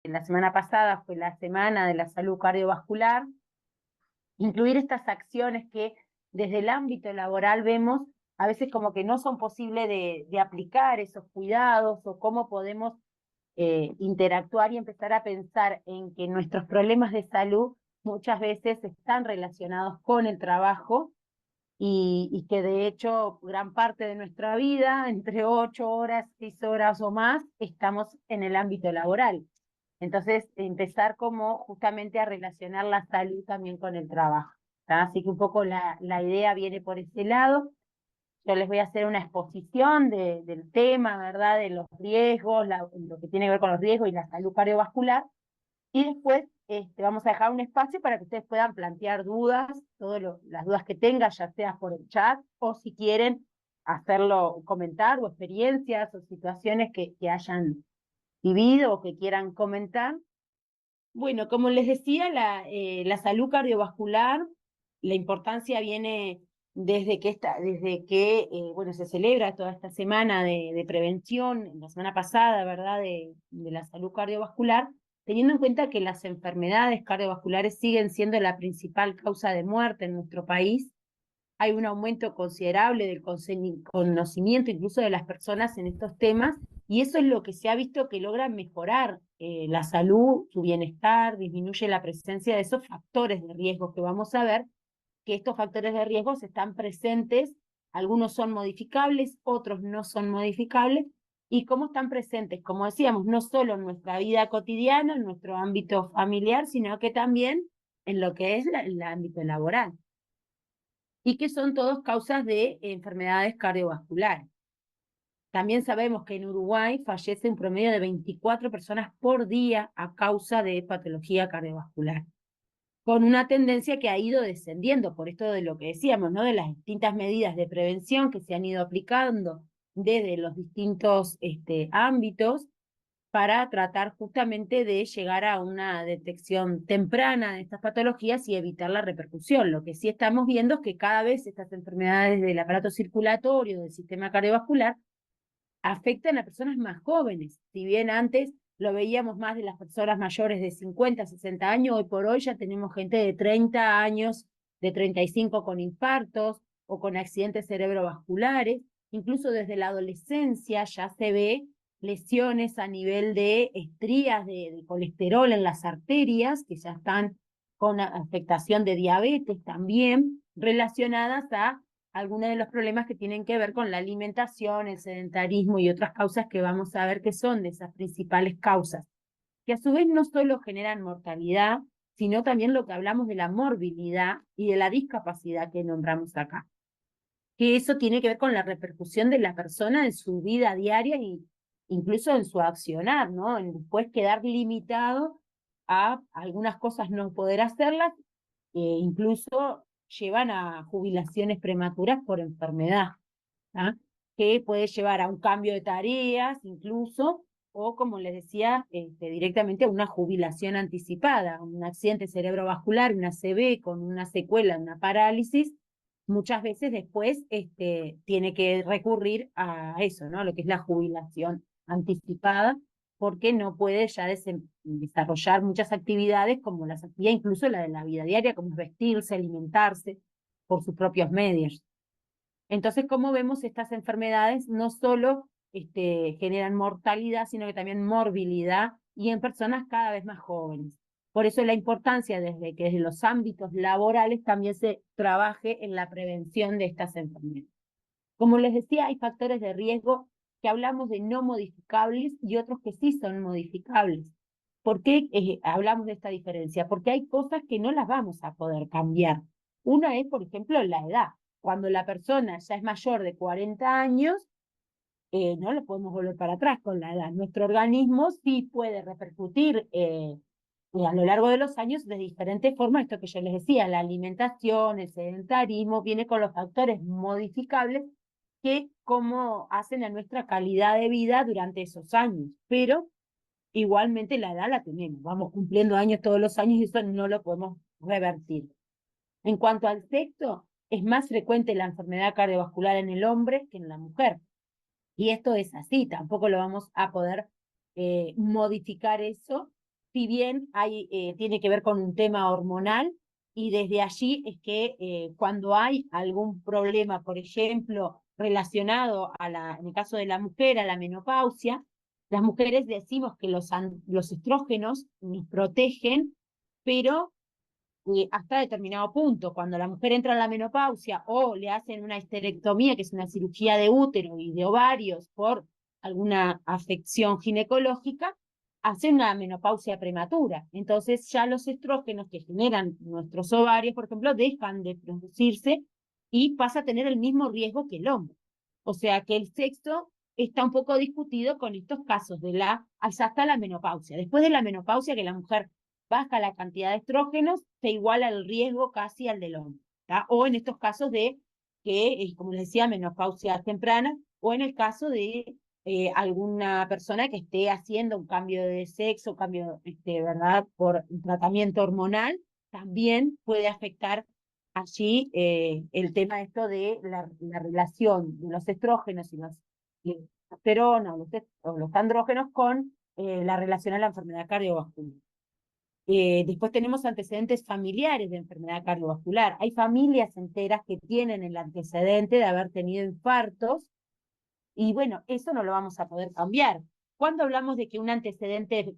la semana pasada fue la Semana de la Salud Cardiovascular, incluir estas acciones que desde el ámbito laboral vemos a veces como que no son posibles de aplicar esos cuidados o cómo podemos interactuar y empezar a pensar en que nuestros problemas de salud muchas veces están relacionados con el trabajo y que de hecho gran parte de nuestra vida, entre 8 horas, 6 horas o más, estamos en el ámbito laboral. Entonces, empezar como justamente a relacionar la salud también con el trabajo. ¿Tá? Así que un poco la idea viene por ese lado. Yo les voy a hacer una exposición del tema, ¿verdad? De los riesgos, lo que tiene que ver con los riesgos y la salud cardiovascular. Y después vamos a dejar un espacio para que ustedes puedan plantear dudas, las dudas que tengan, ya sea por el chat o si quieren hacerlo, comentar o experiencias o situaciones que hayan vivido o que quieran comentar. Bueno, como les decía, la salud cardiovascular, la importancia viene desde que bueno, se celebra toda esta semana de prevención, la semana pasada, ¿verdad?, de la salud cardiovascular, teniendo en cuenta que las enfermedades cardiovasculares siguen siendo la principal causa de muerte en nuestro país. Hay un aumento considerable del conocimiento incluso de las personas en estos temas, y eso es lo que se ha visto que logra mejorar la salud, su bienestar, disminuye la presencia de esos factores de riesgo que vamos a ver, que estos factores de riesgo están presentes, algunos son modificables, otros no son modificables, y cómo están presentes, como decíamos, no solo en nuestra vida cotidiana, en nuestro ámbito familiar, sino que también en lo que es el ámbito laboral, y que son todos causas de enfermedades cardiovasculares. También sabemos que en Uruguay fallece un promedio de 24 personas por día a causa de patología cardiovascular, con una tendencia que ha ido descendiendo, por esto de lo que decíamos, ¿no?, de las distintas medidas de prevención que se han ido aplicando desde los distintos ámbitos para tratar justamente de llegar a una detección temprana de estas patologías y evitar la repercusión. Lo que sí estamos viendo es que cada vez estas enfermedades del aparato circulatorio, del sistema cardiovascular, afectan a personas más jóvenes. Si bien antes lo veíamos más de las personas mayores de 50, 60 años, hoy por hoy ya tenemos gente de 30 años, de 35 con infartos o con accidentes cerebrovasculares. Incluso desde la adolescencia ya se ve lesiones a nivel de estrías de colesterol en las arterias, que ya están con afectación de diabetes también, relacionadas a algunos de los problemas que tienen que ver con la alimentación, el sedentarismo y otras causas que vamos a ver que son de esas principales causas, que a su vez no solo generan mortalidad, sino también lo que hablamos de la morbilidad y de la discapacidad que nombramos acá. Que eso tiene que ver con la repercusión de la persona en su vida diaria e incluso en su accionar, ¿no? En después quedar limitado a algunas cosas no poder hacerlas, incluso llevan a jubilaciones prematuras por enfermedad, ¿ah? Que puede llevar a un cambio de tareas incluso, o como les decía, directamente a una jubilación anticipada, un accidente cerebrovascular, una ACV con una secuela, una parálisis, muchas veces después tiene que recurrir a eso, ¿no? Lo que es la jubilación anticipada, porque no puede ya desarrollar muchas actividades como las actividades, incluso la de la vida diaria, como es vestirse, alimentarse por sus propios medios. Entonces, como vemos, estas enfermedades no solo generan mortalidad, sino que también morbilidad y en personas cada vez más jóvenes. Por eso la importancia desde los ámbitos laborales también se trabaje en la prevención de estas enfermedades. Como les decía, hay factores de riesgo que hablamos de no modificables y otros que sí son modificables. ¿Por qué hablamos de esta diferencia? Porque hay cosas que no las vamos a poder cambiar. Una es, por ejemplo, la edad. Cuando la persona ya es mayor de 40 años, no lo podemos volver para atrás con la edad. Nuestro organismo sí puede repercutir a lo largo de los años de diferentes formas, esto que yo les decía, la alimentación, el sedentarismo, viene con los factores modificables que como hacen a nuestra calidad de vida durante esos años. Pero igualmente la edad la tenemos, vamos cumpliendo años todos los años y eso no lo podemos revertir. En cuanto al sexo, es más frecuente la enfermedad cardiovascular en el hombre que en la mujer. Y esto es así, tampoco lo vamos a poder modificar eso, si bien tiene que ver con un tema hormonal, y desde allí es que cuando hay algún problema, por ejemplo, relacionado en el caso de la mujer, a la menopausia, las mujeres decimos que los estrógenos nos protegen, pero hasta determinado punto. Cuando la mujer entra en la menopausia o le hacen una histerectomía, que es una cirugía de útero y de ovarios por alguna afección ginecológica, hace una menopausia prematura. Entonces ya los estrógenos que generan nuestros ovarios, por ejemplo, dejan de producirse y pasa a tener el mismo riesgo que el hombre. O sea que el sexo está un poco discutido con estos casos hasta la menopausia. Después de la menopausia, que la mujer baja la cantidad de estrógenos, se iguala el riesgo casi al del hombre. ¿Tá? O en estos casos de que, como les decía, menopausia temprana, o en el caso de alguna persona que esté haciendo un cambio de sexo, cambio, ¿verdad?, por un tratamiento hormonal, también puede afectar allí el tema esto de la relación de los estrógenos y los testosterona o los andrógenos con la relación a la enfermedad cardiovascular. Después tenemos antecedentes familiares de enfermedad cardiovascular. Hay familias enteras que tienen el antecedente de haber tenido infartos y bueno, eso no lo vamos a poder cambiar. Cuando hablamos de que un antecedente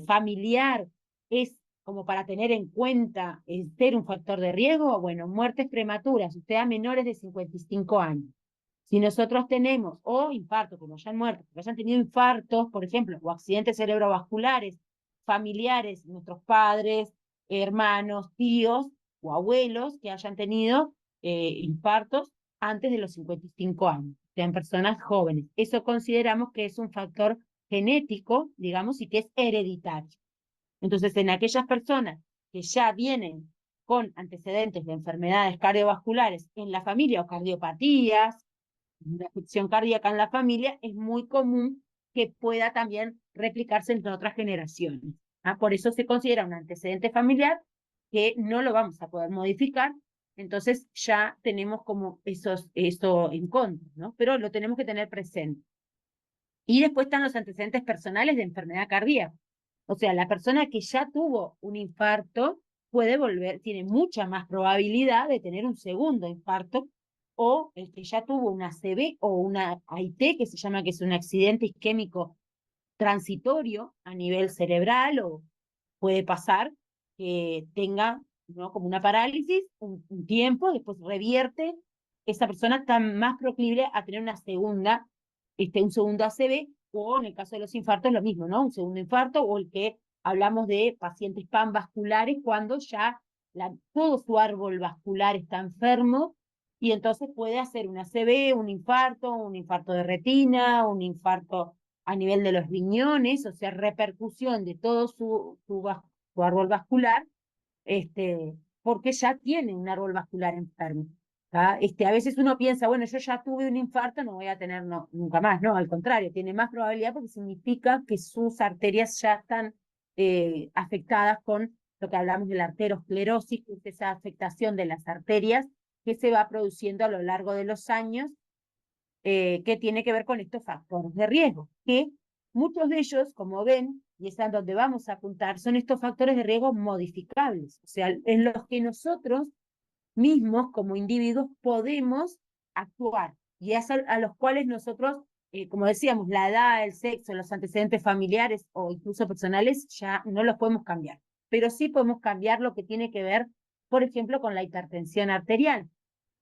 familiar es como para tener en cuenta ser un factor de riesgo, bueno, muertes prematuras, usted a menores de 55 años. Si nosotros tenemos, o infartos, como hayan muerto, que hayan tenido infartos, por ejemplo, o accidentes cerebrovasculares, familiares, nuestros padres, hermanos, tíos o abuelos que hayan tenido infartos antes de los 55 años, sean personas jóvenes. Eso consideramos que es un factor genético, digamos, y que es hereditario. Entonces, en aquellas personas que ya vienen con antecedentes de enfermedades cardiovasculares en la familia o cardiopatías, una afección cardíaca en la familia, es muy común que pueda también replicarse entre otras generaciones. ¿Ah? Por eso se considera un antecedente familiar que no lo vamos a poder modificar, entonces ya tenemos como eso en contra, ¿no? Pero lo tenemos que tener presente. Y después están los antecedentes personales de enfermedad cardíaca. O sea, la persona que ya tuvo un infarto puede volver, tiene mucha más probabilidad de tener un segundo infarto, o el que ya tuvo una ACV o una AIT, que se llama, que es un accidente isquémico transitorio a nivel cerebral, o puede pasar que tenga, ¿no?, como una parálisis un tiempo, después revierte, esa persona está más proclive a tener un segundo ACV, o en el caso de los infartos lo mismo, ¿no? Un segundo infarto, o el que hablamos de pacientes panvasculares, cuando ya todo su árbol vascular está enfermo, y entonces puede hacer un ACV, un infarto de retina, un infarto a nivel de los riñones, o sea, repercusión de todo su árbol vascular, porque ya tiene un árbol vascular enfermo. A veces uno piensa, bueno, yo ya tuve un infarto, no voy a tener nunca más. No, al contrario, tiene más probabilidad porque significa que sus arterias ya están afectadas con lo que hablamos de la arteriosclerosis, que es esa afectación de las arterias que se va produciendo a lo largo de los años, que tiene que ver con estos factores de riesgo, que muchos de ellos, como ven, y es a donde vamos a apuntar, son estos factores de riesgo modificables, o sea, en los que nosotros mismos como individuos podemos actuar, y es a los cuales nosotros, como decíamos, la edad, el sexo, los antecedentes familiares o incluso personales ya no los podemos cambiar, pero sí podemos cambiar lo que tiene que ver, por ejemplo, con la hipertensión arterial.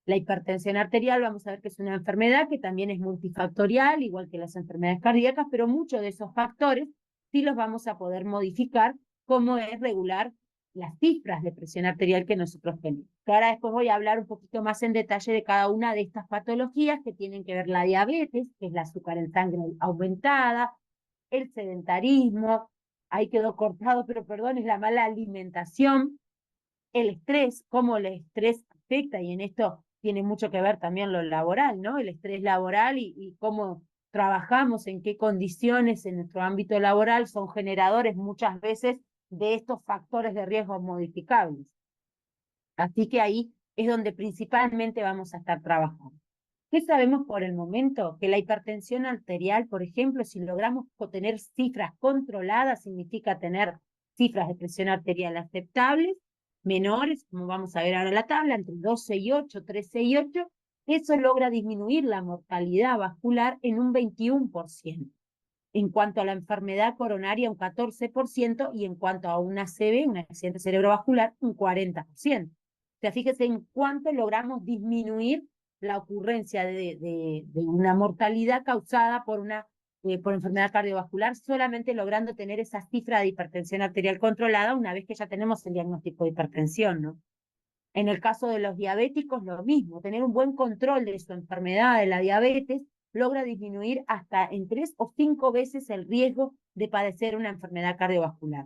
La hipertensión arterial, vamos a ver que es una enfermedad que también es multifactorial, igual que las enfermedades cardíacas, pero muchos de esos factores sí los vamos a poder modificar, como es regular las cifras de presión arterial que nosotros tenemos. Ahora después voy a hablar un poquito más en detalle de cada una de estas patologías que tienen que ver la diabetes, que es la azúcar en sangre aumentada, el sedentarismo, ahí quedó cortado, pero perdón, es la mala alimentación, el estrés, cómo el estrés afecta, y en esto tiene mucho que ver también lo laboral, ¿no? El estrés laboral y cómo trabajamos, en qué condiciones en nuestro ámbito laboral son generadores muchas veces de estos factores de riesgo modificables. Así que ahí es donde principalmente vamos a estar trabajando. ¿Qué sabemos por el momento? Que la hipertensión arterial, por ejemplo, si logramos tener cifras controladas, significa tener cifras de presión arterial aceptables, menores, como vamos a ver ahora en la tabla, entre 12 y 8, 13 y 8, eso logra disminuir la mortalidad vascular en un 21%. En cuanto a la enfermedad coronaria, un 14%, y en cuanto a una ACV, un accidente cerebrovascular, un 40%. O sea, fíjese en cuánto logramos disminuir la ocurrencia de una mortalidad causada por enfermedad cardiovascular, solamente logrando tener esa cifra de hipertensión arterial controlada una vez que ya tenemos el diagnóstico de hipertensión, ¿no? En el caso de los diabéticos, lo mismo, tener un buen control de su enfermedad de la diabetes logra disminuir hasta en 3 o 5 veces el riesgo de padecer una enfermedad cardiovascular.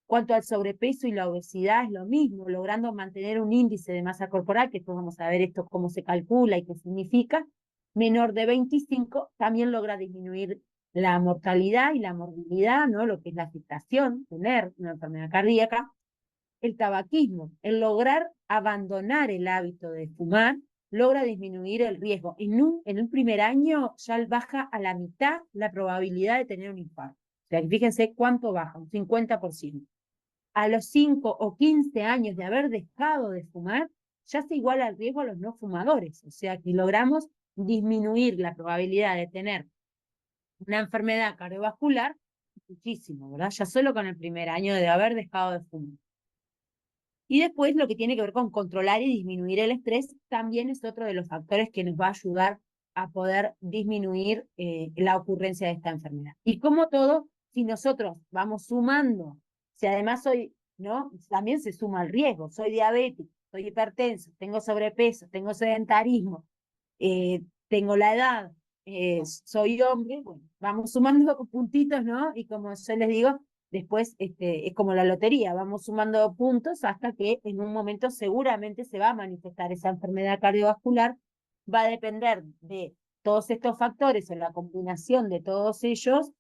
Cuanto al sobrepeso y la obesidad, es lo mismo, logrando mantener un índice de masa corporal, que después vamos a ver esto cómo se calcula y qué significa, menor de 25, también logra disminuir la mortalidad y la morbilidad, ¿no? Lo que es la afectación, tener una enfermedad cardíaca. El tabaquismo, el lograr abandonar el hábito de fumar, logra disminuir el riesgo. En un primer año ya baja a la mitad la probabilidad de tener un infarto. O sea, fíjense cuánto baja, un 50%. A los 5 o 15 años de haber dejado de fumar, ya se iguala el riesgo a los no fumadores. O sea, que logramos disminuir la probabilidad de tener una enfermedad cardiovascular muchísimo, ¿verdad? Ya solo con el primer año de haber dejado de fumar. Y después lo que tiene que ver con controlar y disminuir el estrés también es otro de los factores que nos va a ayudar a poder disminuir la ocurrencia de esta enfermedad. Y como todo, si nosotros vamos sumando, si además soy, ¿no? También se suma el riesgo, soy diabético, soy hipertenso, tengo sobrepeso, tengo sedentarismo, tengo la edad, soy hombre, bueno, vamos sumando puntitos, ¿no? Y como yo les digo, después es como la lotería, vamos sumando puntos hasta que en un momento seguramente se va a manifestar esa enfermedad cardiovascular. Va a depender de todos estos factores o la combinación de todos ellos,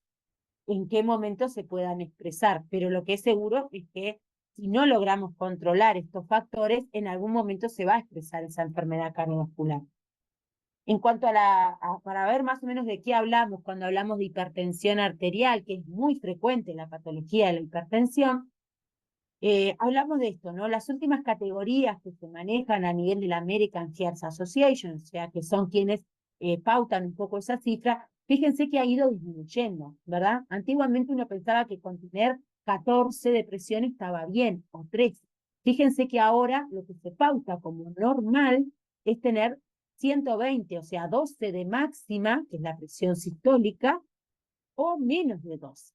en qué momento se puedan expresar. Pero lo que es seguro es que si no logramos controlar estos factores, en algún momento se va a expresar esa enfermedad cardiovascular. En cuanto para ver más o menos de qué hablamos cuando hablamos de hipertensión arterial, que es muy frecuente en la patología de la hipertensión, hablamos de esto, ¿no? Las últimas categorías que se manejan a nivel de la American Heart Association, o sea, que son quienes pautan un poco esa cifra, fíjense que ha ido disminuyendo, ¿verdad? Antiguamente uno pensaba que con tener 14 de presión estaba bien, o 13. Fíjense que ahora lo que se pauta como normal es tener 120, o sea, 12 de máxima, que es la presión sistólica, o menos de 12.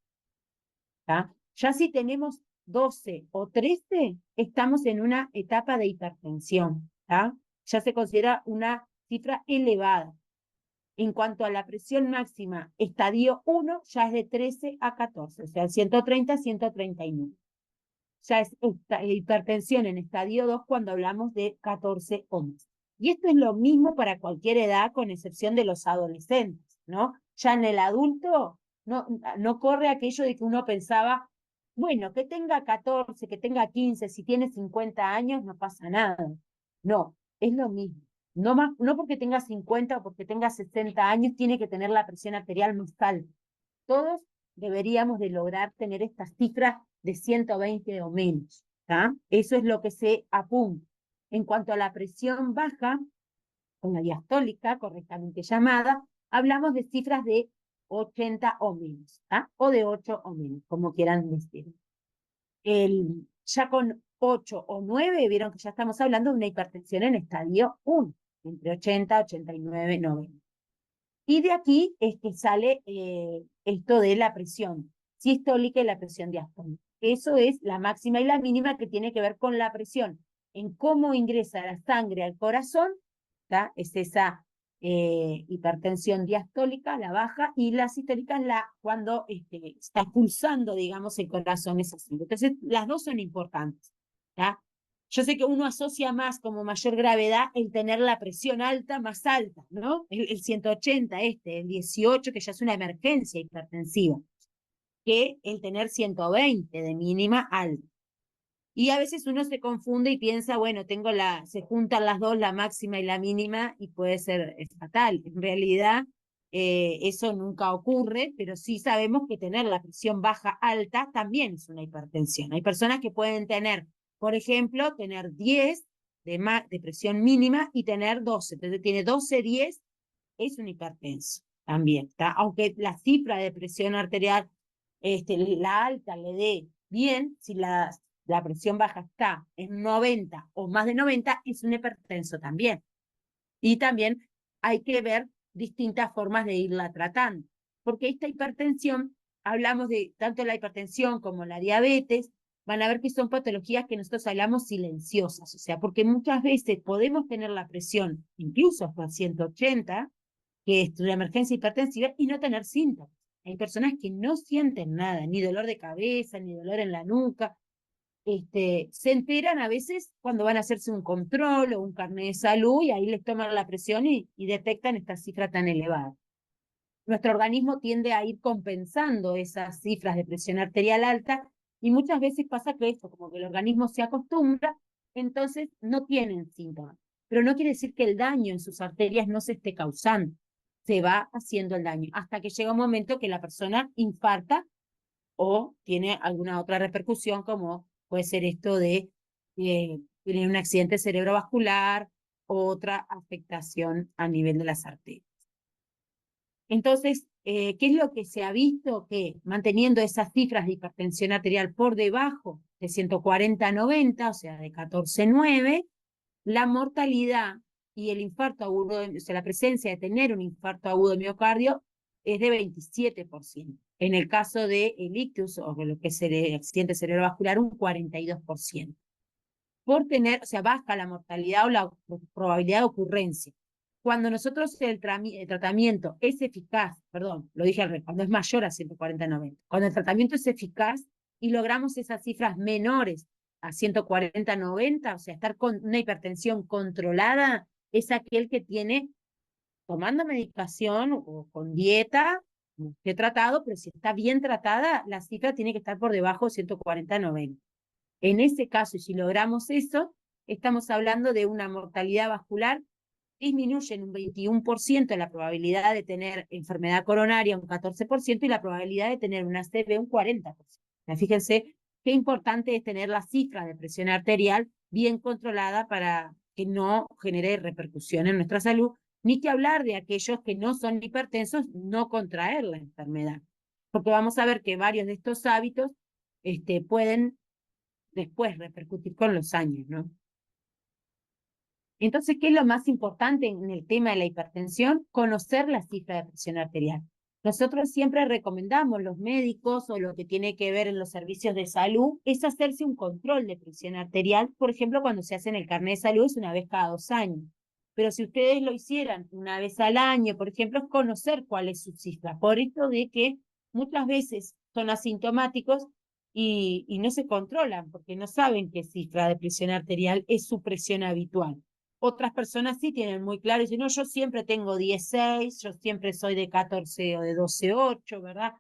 ¿Tá? Ya si tenemos 12 o 13, estamos en una etapa de hipertensión. ¿Tá? Ya se considera una cifra elevada. En cuanto a la presión máxima, estadio 1 ya es de 13 a 14, o sea, 130 a 139. Ya es hipertensión en estadio 2 cuando hablamos de 14 o más. Y esto es lo mismo para cualquier edad, con excepción de los adolescentes, ¿no? Ya en el adulto no corre aquello de que uno pensaba, bueno, que tenga 14, que tenga 15, si tiene 50 años no pasa nada. No, es lo mismo. No porque tenga 50 o porque tenga 60 años tiene que tener la presión arterial más alta. Todos deberíamos de lograr tener estas cifras de 120 o menos. ¿Tá? Eso es lo que se apunta. En cuanto a la presión baja, con la diastólica correctamente llamada, hablamos de cifras de 80 o menos, ¿tá? O de 8 o menos, como quieran decir. Ya con 8 o 9, vieron que ya estamos hablando de una hipertensión en estadio 1, entre 80, 89, 90. Y de aquí es que sale esto de la presión sistólica y la presión diastólica. Eso es la máxima y la mínima, que tiene que ver con la presión, en cómo ingresa la sangre al corazón, ¿tá? Es esa hipertensión diastólica, la baja, y la sistólica es cuando está pulsando, digamos, el corazón esa sangre. Entonces, las dos son importantes. ¿Tá? Yo sé que uno asocia más como mayor gravedad el tener la presión alta más alta, ¿no? El 180, el 18, que ya es una emergencia hipertensiva, que el tener 120 de mínima alta. Y a veces uno se confunde y piensa, bueno, se juntan las dos, la máxima y la mínima, y puede ser fatal. En realidad, eso nunca ocurre, pero sí sabemos que tener la presión baja alta también es una hipertensión. Hay personas que pueden tener, por ejemplo, tener 10 de presión mínima y tener 12. Entonces tiene 12, 10, es un hipertenso también, ¿está? Aunque la cifra de presión arterial, la alta le dé bien, si la presión baja está en 90 o más de 90, es un hipertenso también. Y también hay que ver distintas formas de irla tratando, porque esta hipertensión, hablamos de tanto la hipertensión como la diabetes, van a ver que son patologías que nosotros hablamos silenciosas, o sea, porque muchas veces podemos tener la presión incluso hasta 180, que es una emergencia hipertensiva, y no tener síntomas. Hay personas que no sienten nada, ni dolor de cabeza, ni dolor en la nuca, se enteran a veces cuando van a hacerse un control o un carnet de salud y ahí les toman la presión y detectan esta cifra tan elevada. Nuestro organismo tiende a ir compensando esas cifras de presión arterial alta y muchas veces pasa que esto, como que el organismo se acostumbra, entonces no tienen síntomas. Pero no quiere decir que el daño en sus arterias no se esté causando. Se va haciendo el daño hasta que llega un momento que la persona infarta o tiene alguna otra repercusión, como puede ser esto de tener un accidente cerebrovascular o otra afectación a nivel de las arterias. Entonces, ¿qué es lo que se ha visto? Que manteniendo esas cifras de hipertensión arterial por debajo de 140/90, o sea, de 14/9, la mortalidad y el infarto agudo, o sea, la presencia de tener un infarto agudo de miocardio es de 27%. En el caso del ictus, o de lo que es el accidente cerebrovascular, un 42%. Por tener, o sea, baja la mortalidad o la probabilidad de ocurrencia. Cuando nosotros el tratamiento es eficaz, perdón, lo dije al revés, cuando es mayor a 140/90, cuando el tratamiento es eficaz y logramos esas cifras menores a 140/90, o sea, estar con una hipertensión controlada, es aquel que tiene tomando medicación o con dieta, que tratado, pero si está bien tratada, la cifra tiene que estar por debajo de 140/90. En ese caso, y si logramos eso, estamos hablando de una mortalidad vascular, disminuye en un 21% la probabilidad de tener enfermedad coronaria, un 14%, y la probabilidad de tener una ACV un 40%. Fíjense qué importante es tener la cifra de presión arterial bien controlada para que no genere repercusión en nuestra salud, ni que hablar de aquellos que no son hipertensos, no contraer la enfermedad. Porque vamos a ver que varios de estos hábitos pueden después repercutir con los años, ¿no? Entonces, ¿qué es lo más importante en el tema de la hipertensión? Conocer la cifra de presión arterial. Nosotros siempre recomendamos, los médicos o lo que tiene que ver en los servicios de salud, es hacerse un control de presión arterial. Por ejemplo, cuando se hace en el carnet de salud es una vez cada 2 años. Pero si ustedes lo hicieran una vez al año, por ejemplo, es conocer cuál es su cifra. Por esto de que muchas veces son asintomáticos y no se controlan porque no saben qué cifra de presión arterial es su presión habitual. Otras personas sí tienen muy claro y dicen, no, yo siempre tengo 16, yo siempre soy de 14 o de 12/8, ¿verdad?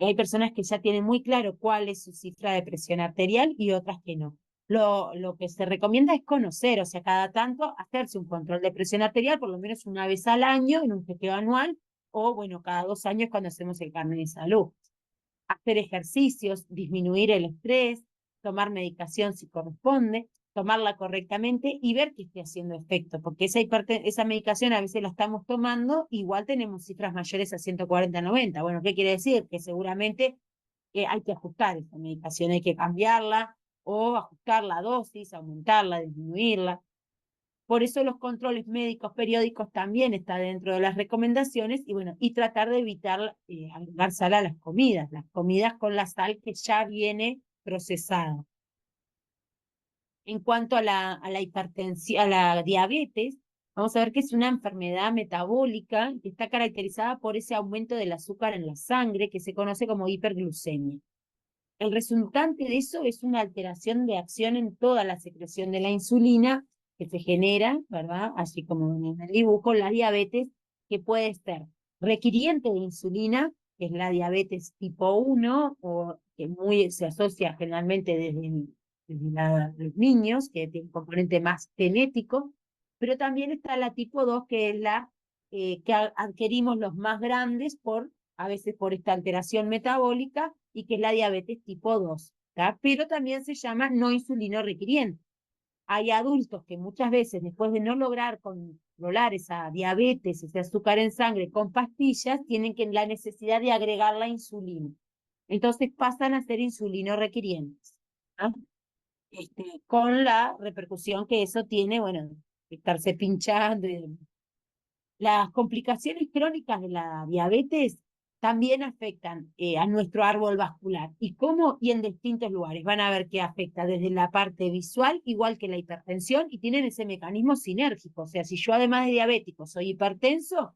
Y hay personas que ya tienen muy claro cuál es su cifra de presión arterial y otras que no. Lo que se recomienda es conocer, o sea, cada tanto hacerse un control de presión arterial, por lo menos una vez al año, en un chequeo anual, o bueno, cada 2 años cuando hacemos el carnet de salud. Hacer ejercicios, disminuir el estrés, tomar medicación si corresponde, tomarla correctamente y ver que esté haciendo efecto, porque esa medicación a veces la estamos tomando, igual tenemos cifras mayores a 140/90. Bueno, ¿qué quiere decir? Que seguramente hay que ajustar esa medicación, hay que cambiarla o ajustar la dosis, aumentarla, disminuirla. Por eso los controles médicos periódicos también están dentro de las recomendaciones y bueno, y tratar de evitar agregar sal a las comidas con la sal que ya viene procesada. En cuanto a la hipertensión, a la diabetes, vamos a ver que es una enfermedad metabólica que está caracterizada por ese aumento del azúcar en la sangre que se conoce como hiperglucemia. El resultante de eso es una alteración de acción en toda la secreción de la insulina que se genera, ¿verdad? Así como en el dibujo, la diabetes, que puede ser requiriente de insulina, que es la diabetes tipo 1, o que se asocia generalmente desde los niños, que tiene un componente más genético, pero también está la tipo 2, que es la que adquirimos los más grandes a veces por esta alteración metabólica, y que es la diabetes tipo 2, ¿tá? Pero también se llama no insulino requiriente. Hay adultos que muchas veces, después de no lograr controlar esa diabetes, ese azúcar en sangre con pastillas, tienen la necesidad de agregar la insulina. Entonces pasan a ser insulino requirientes, ¿no? Con la repercusión que eso tiene, bueno, estarse pinchando y demás. Las complicaciones crónicas de la diabetes también afectan a nuestro árbol vascular. ¿Y cómo? Y en distintos lugares. Van a ver que afecta desde la parte visual, igual que la hipertensión, y tienen ese mecanismo sinérgico. O sea, si yo además de diabético soy hipertenso,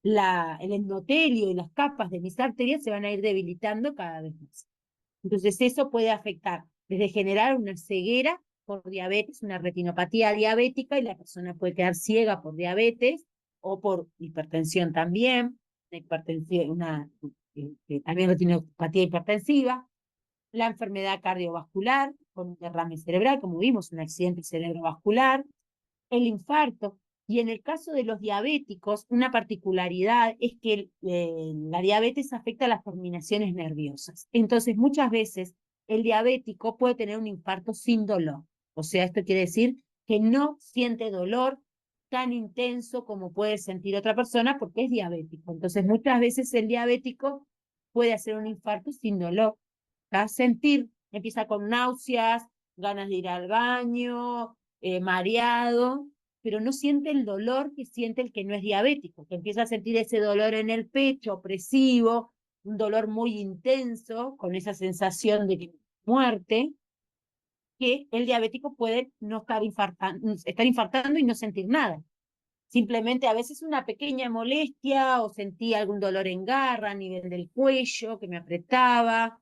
el endotelio y las capas de mis arterias se van a ir debilitando cada vez más. Entonces eso puede afectar desde generar una ceguera por diabetes, una retinopatía diabética, y la persona puede quedar ciega por diabetes o por hipertensión también, también retinopatía hipertensiva, la enfermedad cardiovascular con un derrame cerebral, como vimos, un accidente cerebrovascular, el infarto. Y en el caso de los diabéticos, una particularidad es que la diabetes afecta a las terminaciones nerviosas. Entonces, muchas veces el diabético puede tener un infarto sin dolor. O sea, esto quiere decir que no siente dolor tan intenso como puede sentir otra persona porque es diabético. Entonces, muchas veces el diabético puede hacer un infarto sin dolor. Sentir, empieza con náuseas, ganas de ir al baño, mareado, pero no siente el dolor que siente el que no es diabético, que empieza a sentir ese dolor en el pecho, opresivo, un dolor muy intenso, con esa sensación de muerte, que el diabético puede no estar infartando y no sentir nada. Simplemente a veces una pequeña molestia o sentí algún dolor en garra a nivel del cuello que me apretaba,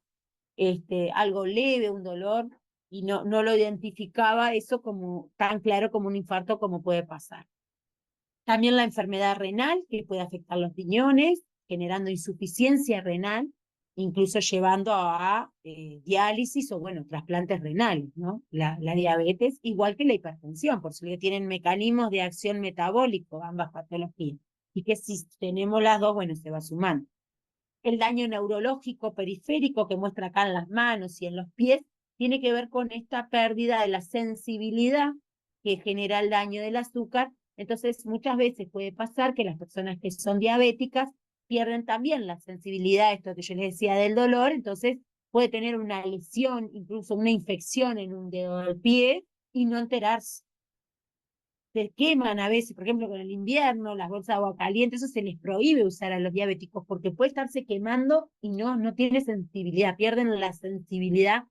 algo leve, un dolor, y no lo identificaba eso como tan claro como un infarto como puede pasar. También la enfermedad renal, que puede afectar los riñones, generando insuficiencia renal, incluso llevando a diálisis o, bueno, trasplantes renales, ¿no? La diabetes, igual que la hipertensión, por eso que tienen mecanismos de acción metabólico, ambas patologías, y que si tenemos las dos, bueno, se va sumando. El daño neurológico periférico que muestra acá en las manos y en los pies tiene que ver con esta pérdida de la sensibilidad que genera el daño del azúcar. Entonces, muchas veces puede pasar que las personas que son diabéticas pierden también la sensibilidad, esto que yo les decía del dolor, entonces puede tener una lesión, incluso una infección en un dedo del pie y no enterarse. Se queman a veces, por ejemplo, con el invierno, las bolsas de agua caliente, eso se les prohíbe usar a los diabéticos porque puede estarse quemando y no tiene sensibilidad, pierden la sensibilidad.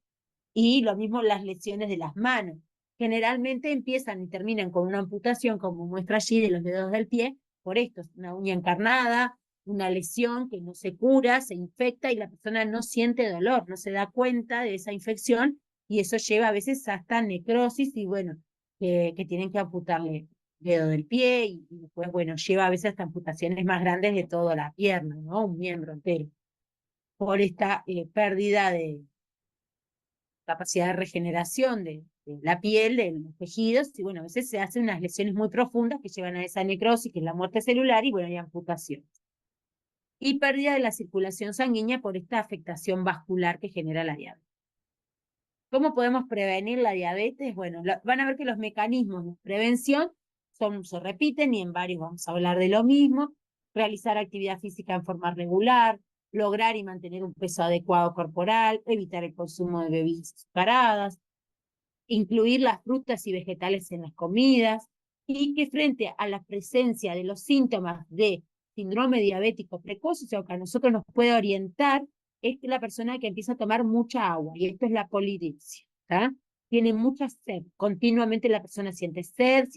Y lo mismo las lesiones de las manos. Generalmente empiezan y terminan con una amputación, como muestra allí, de los dedos del pie, por esto, una uña encarnada, una lesión que no se cura, se infecta y la persona no siente dolor, no se da cuenta de esa infección, y eso lleva a veces hasta necrosis y, bueno, que tienen que amputarle dedo del pie y después, bueno, lleva a veces hasta amputaciones más grandes de toda la pierna, ¿no? Un miembro entero, por esta pérdida de capacidad de regeneración de la piel, de los tejidos, y, bueno, a veces se hacen unas lesiones muy profundas que llevan a esa necrosis, que es la muerte celular, y, bueno, hay amputación. Y pérdida de la circulación sanguínea por esta afectación vascular que genera la diabetes. ¿Cómo podemos prevenir la diabetes? Bueno, van a ver que los mecanismos de prevención se repiten, y en varios vamos a hablar de lo mismo: realizar actividad física en forma regular, lograr y mantener un peso adecuado corporal, evitar el consumo de bebidas azucaradas, incluir las frutas y vegetales en las comidas, y que frente a la presencia de los síntomas de síndrome diabético precoz, o sea, que a nosotros nos puede orientar, es la persona que empieza a tomar mucha agua, y esto es la polidipsia, ¿tá? Tiene mucha sed, continuamente la persona siente sed,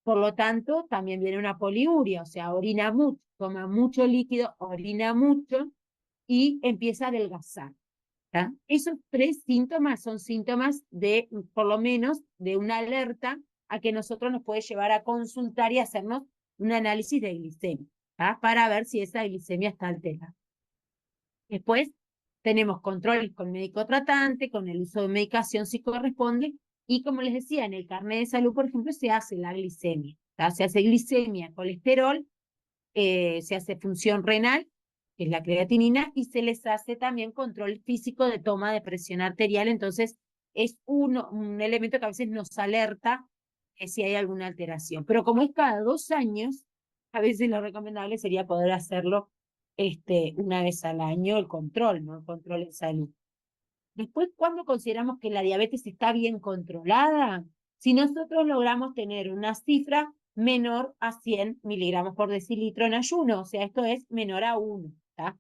por lo tanto también viene una poliuria, o sea, orina mucho, toma mucho líquido, orina mucho y empieza a adelgazar. ¿tá? Esos tres síntomas son síntomas de, por lo menos, de una alerta a que nosotros nos puede llevar a consultar y hacernos un análisis de glicemia, ¿tá? Para ver si esa glicemia está alterada. Después tenemos controles con médico tratante, con el uso de medicación si corresponde, y, como les decía, en el carnet de salud, por ejemplo, se hace la glicemia, ¿tá? Se hace glicemia, colesterol, se hace función renal, que es la creatinina, y se les hace también control físico de toma de presión arterial. Entonces, es un elemento que a veces nos alerta si hay alguna alteración. Pero como es cada 2 años, a veces lo recomendable sería poder hacerlo una vez al año, el control, ¿no? El control en salud. Después, ¿cuándo consideramos que la diabetes está bien controlada? Si nosotros logramos tener una cifra menor a 100 miligramos por decilitro en ayuno, o sea, esto es menor a 1, ¿tá?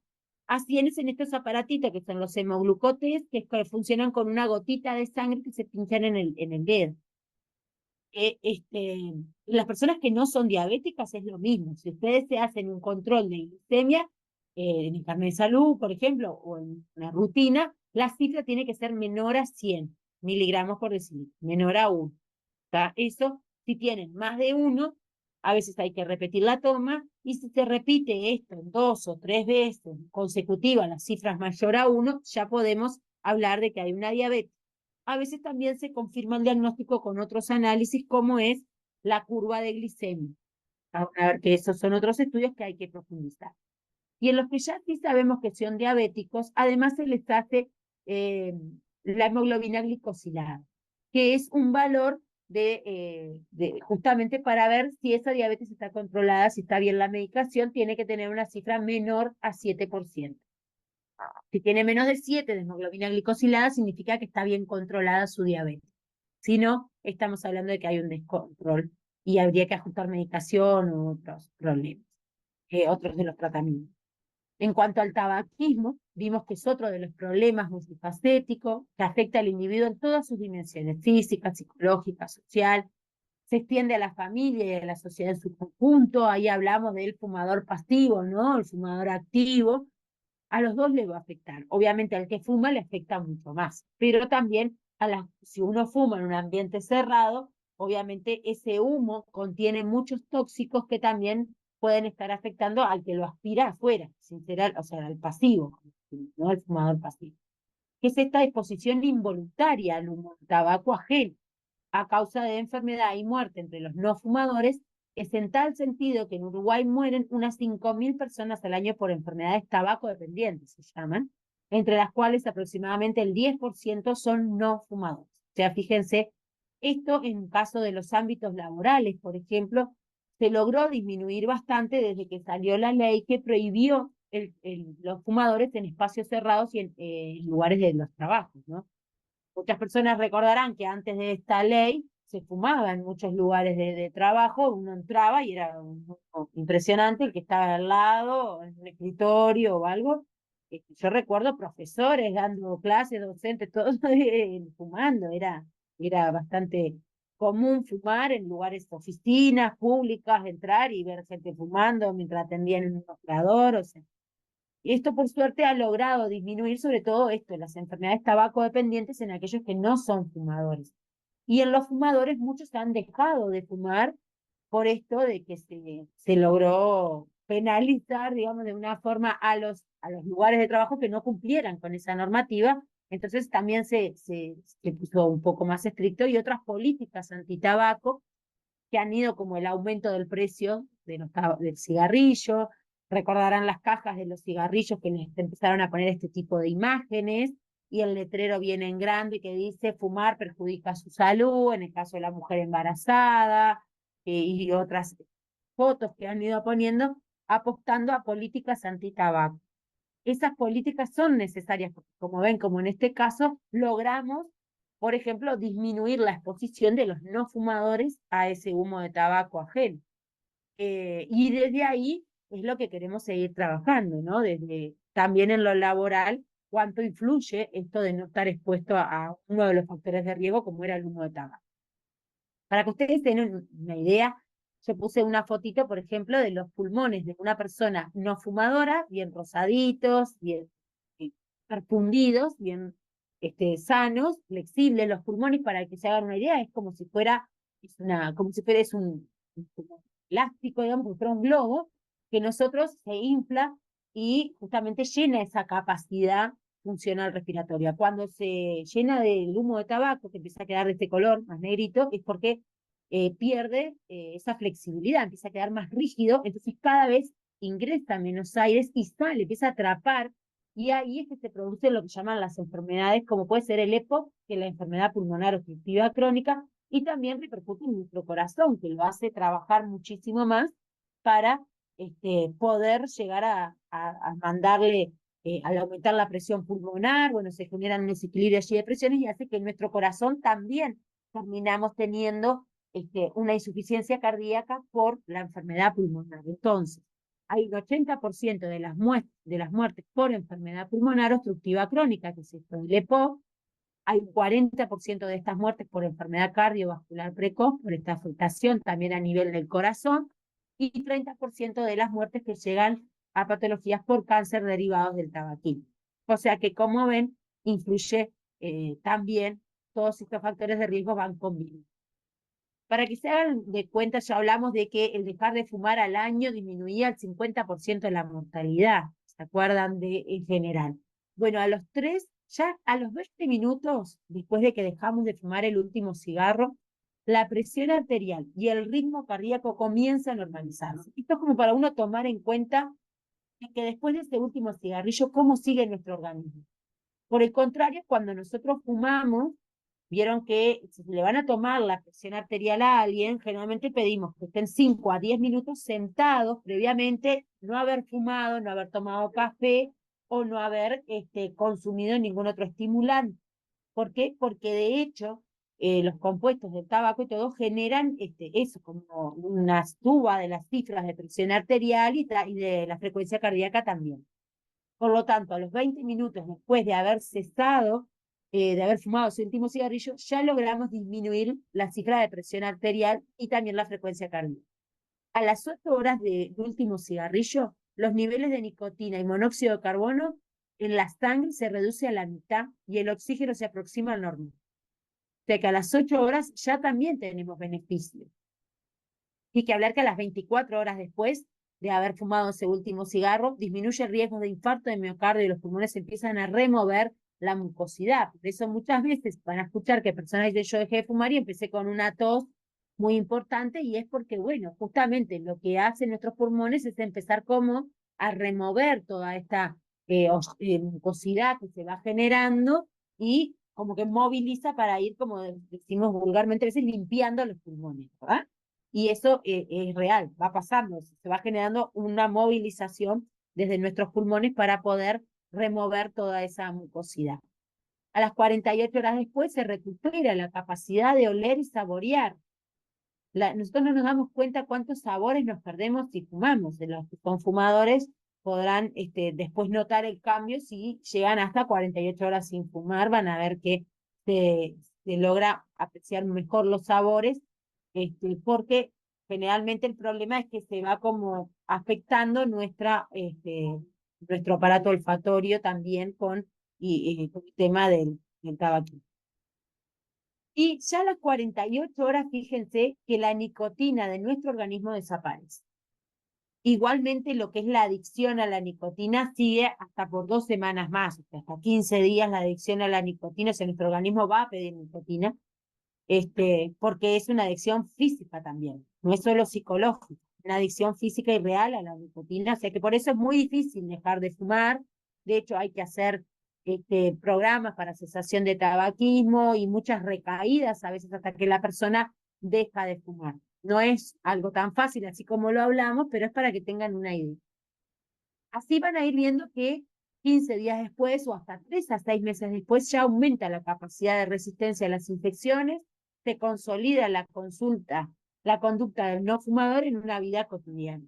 A 100 es en estos aparatitos que son los hemoglucotes, que funcionan con una gotita de sangre que se pinchan en el dedo. Las personas que no son diabéticas es lo mismo. Si ustedes se hacen un control de glicemia, en el carnet de salud, por ejemplo, o en una rutina, la cifra tiene que ser menor a 100 miligramos por decilitro, menor a 1. ¿Tá? Eso, si tienen más de 1, a veces hay que repetir la toma, y si se repite esto 2 o 3 veces consecutivas, las cifras mayor a 1, ya podemos hablar de que hay una diabetes. A veces también se confirma el diagnóstico con otros análisis, como es la curva de glicemia. A ver, que esos son otros estudios que hay que profundizar. Y en los que ya sí sabemos que son diabéticos, además se les hace eh, la hemoglobina glicosilada, que es un valor justamente para ver si esa diabetes está controlada, si está bien la medicación, tiene que tener una cifra menor a 7%. Si tiene menos de 7 de hemoglobina glicosilada, significa que está bien controlada su diabetes. Si no, estamos hablando de que hay un descontrol y habría que ajustar medicación u otros problemas, otros de los tratamientos. En cuanto al tabaquismo, vimos que es otro de los problemas multifacéticos que afecta al individuo en todas sus dimensiones, física, psicológica, social. Se extiende a la familia y a la sociedad en su conjunto. Ahí hablamos del fumador pasivo, ¿no? El fumador activo. A los dos le va a afectar. Obviamente al que fuma le afecta mucho más, pero también si uno fuma en un ambiente cerrado, obviamente ese humo contiene muchos tóxicos que también pueden estar afectando al que lo aspira afuera, sin ser o sea, al pasivo, no al fumador pasivo. Que es esta exposición involuntaria al humo del tabaco ajeno a causa de enfermedad y muerte entre los no fumadores, es en tal sentido que en Uruguay mueren unas 5.000 personas al año por enfermedades tabaco dependientes, se llaman, entre las cuales aproximadamente el 10% son no fumadores. O sea, fíjense, esto en caso de los ámbitos laborales, por ejemplo, se logró disminuir bastante desde que salió la ley que prohibió los fumadores en espacios cerrados y en lugares de los trabajos, ¿no? Muchas personas recordarán que antes de esta ley se fumaba en muchos lugares de trabajo, uno entraba y era impresionante el que estaba al lado, en un escritorio o algo. Yo recuerdo profesores dando clases, docentes, todos fumando, era bastante común fumar en lugares, oficinas públicas, entrar y ver gente fumando mientras atendían en un mostrador, o sea. Y esto, por suerte, ha logrado disminuir sobre todo las enfermedades tabaco dependientes en aquellos que no son fumadores. Y en los fumadores muchos han dejado de fumar por esto de que se logró penalizar, digamos, de una forma a los lugares de trabajo que no cumplieran con esa normativa. Entonces también se puso un poco más estricto y otras políticas antitabaco que han ido como el aumento del precio del cigarrillo. Recordarán las cajas de los cigarrillos que les empezaron a poner este tipo de imágenes, y el letrero viene en grande que dice fumar perjudica su salud, en el caso de la mujer embarazada, y otras fotos que han ido poniendo, apostando a políticas antitabaco. Esas políticas son necesarias porque, como ven, como en este caso, logramos, por ejemplo, disminuir la exposición de los no fumadores a ese humo de tabaco ajeno. Y desde ahí es lo que queremos seguir trabajando, ¿no? Desde también en lo laboral, cuánto influye esto de no estar expuesto a uno de los factores de riesgo como era el humo de tabaco. Para que ustedes tengan una idea, yo puse una fotito, por ejemplo, de los pulmones de una persona no fumadora, bien rosaditos, bien perfundidos, bien sanos, flexibles los pulmones. Para que se hagan una idea, es como si fuera, como si fuera como plástico, digamos, como si fuera un globo, que nosotros se infla y justamente llena esa capacidad funcional respiratoria. Cuando se llena del humo de tabaco, que empieza a quedar de este color más negrito, es porque pierde esa flexibilidad, empieza a quedar más rígido, entonces cada vez ingresa a Buenos Aires y sale, empieza a atrapar, y ahí es que se producen lo que llaman las enfermedades, como puede ser el EPOC, que es la enfermedad pulmonar obstructiva crónica, y también repercute en nuestro corazón, que lo hace trabajar muchísimo más para poder llegar a mandarle, al aumentar la presión pulmonar, bueno, se generan un desequilibrio allí de presiones y hace que nuestro corazón también terminamos teniendo una insuficiencia cardíaca por la enfermedad pulmonar. Entonces, hay un 80% de las muertes por enfermedad pulmonar obstructiva crónica, que es esto del EPOC. Hay un 40% de estas muertes por enfermedad cardiovascular precoz, por esta afectación también a nivel del corazón, y 30% de las muertes que llegan a patologías por cáncer derivados del tabaquismo. O sea que, como ven, influye también, todos estos factores de riesgo van combinados. Para que se hagan de cuenta, ya hablamos de que el dejar de fumar al año disminuía el 50% de la mortalidad, ¿se acuerdan de en general? Bueno, ya a los 20 minutos, después de que dejamos de fumar el último cigarro, la presión arterial y el ritmo cardíaco comienza a normalizarse. Esto es como para uno tomar en cuenta que después de ese último cigarrillo, ¿cómo sigue nuestro organismo? Por el contrario, cuando nosotros fumamos, vieron que si le van a tomar la presión arterial a alguien, generalmente pedimos que estén 5 a 10 minutos sentados previamente, no haber fumado, no haber tomado café o no haber consumido ningún otro estimulante. ¿Por qué? Porque de hecho los compuestos del tabaco y todo generan eso, como una suba de las cifras de presión arterial y de la frecuencia cardíaca también. Por lo tanto, a los 20 minutos después de haber cesado, de haber fumado su último cigarrillo, ya logramos disminuir la cifra de presión arterial y también la frecuencia cardíaca. A las 8 horas de último cigarrillo, los niveles de nicotina y monóxido de carbono en la sangre se reduce a la mitad y el oxígeno se aproxima al normal. O sea que a las 8 horas ya también tenemos beneficios. Hay que hablar que a las 24 horas después de haber fumado ese último cigarro, disminuye el riesgo de infarto de miocardio y los pulmones empiezan a remover la mucosidad. Por eso muchas veces van a escuchar que personas dicen yo dejé de fumar y empecé con una tos muy importante y es porque, bueno, justamente lo que hacen nuestros pulmones es empezar como a remover toda esta mucosidad que se va generando y como que moviliza para ir, como decimos vulgarmente, a veces limpiando los pulmones, ¿verdad? Y eso es real, va pasando, se va generando una movilización desde nuestros pulmones para poder remover toda esa mucosidad. A las 48 horas después se recupera la capacidad de oler y saborear. Nosotros no nos damos cuenta cuántos sabores nos perdemos si fumamos. Los confumadores podrán después notar el cambio si llegan hasta 48 horas sin fumar, van a ver que se logra apreciar mejor los sabores, porque generalmente el problema es que se va como afectando nuestro aparato olfatorio también con el tema del tabaquismo. Y ya a las 48 horas, fíjense que la nicotina de nuestro organismo desaparece. Igualmente, lo que es la adicción a la nicotina sigue hasta por 2 semanas más, hasta 15 días la adicción a la nicotina, o sea, nuestro organismo va a pedir nicotina, porque es una adicción física también, no es solo psicológica, es una adicción física y real a la nicotina, o sea que por eso es muy difícil dejar de fumar. De hecho hay que hacer programas para cesación de tabaquismo y muchas recaídas a veces hasta que la persona deja de fumar. No es algo tan fácil así como lo hablamos, pero es para que tengan una idea. Así van a ir viendo que 15 días después o hasta 3 a 6 meses después ya aumenta la capacidad de resistencia a las infecciones, se consolida la conducta del no fumador en una vida cotidiana.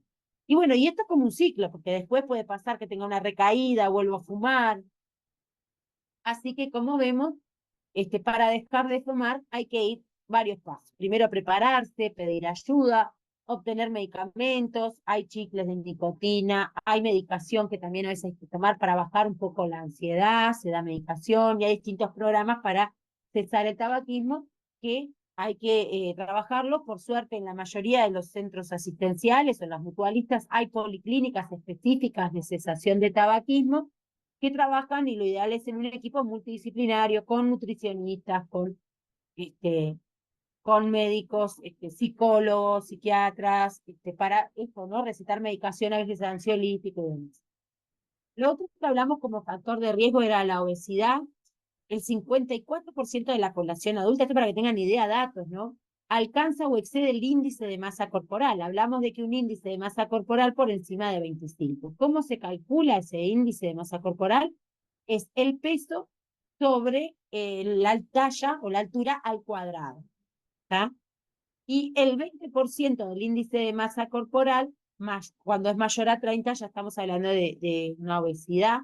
Y bueno, y esto es como un ciclo, porque después puede pasar que tenga una recaída, vuelvo a fumar. Así que como vemos, para dejar de fumar hay que ir varios pasos. Primero prepararse, pedir ayuda, obtener medicamentos, hay chicles de nicotina, hay medicación que también a veces hay que tomar para bajar un poco la ansiedad, se da medicación y hay distintos programas para cesar el tabaquismo que hay que trabajarlo. Por suerte, en la mayoría de los centros asistenciales o en las mutualistas hay policlínicas específicas de cesación de tabaquismo que trabajan y lo ideal es en un equipo multidisciplinario con nutricionistas, con con médicos, psicólogos, psiquiatras, para esto, ¿no? Recetar medicación, a veces ansiolítico y demás. Lo otro que hablamos como factor de riesgo era la obesidad. El 54% de la población adulta, esto para que tengan idea, datos, ¿no? Alcanza o excede el índice de masa corporal. Hablamos de que un índice de masa corporal por encima de 25. ¿Cómo se calcula ese índice de masa corporal? Es el peso sobre la talla o la altura al cuadrado. ¿Tá? Y el 20% del índice de masa corporal, más, cuando es mayor a 30, ya estamos hablando de una obesidad,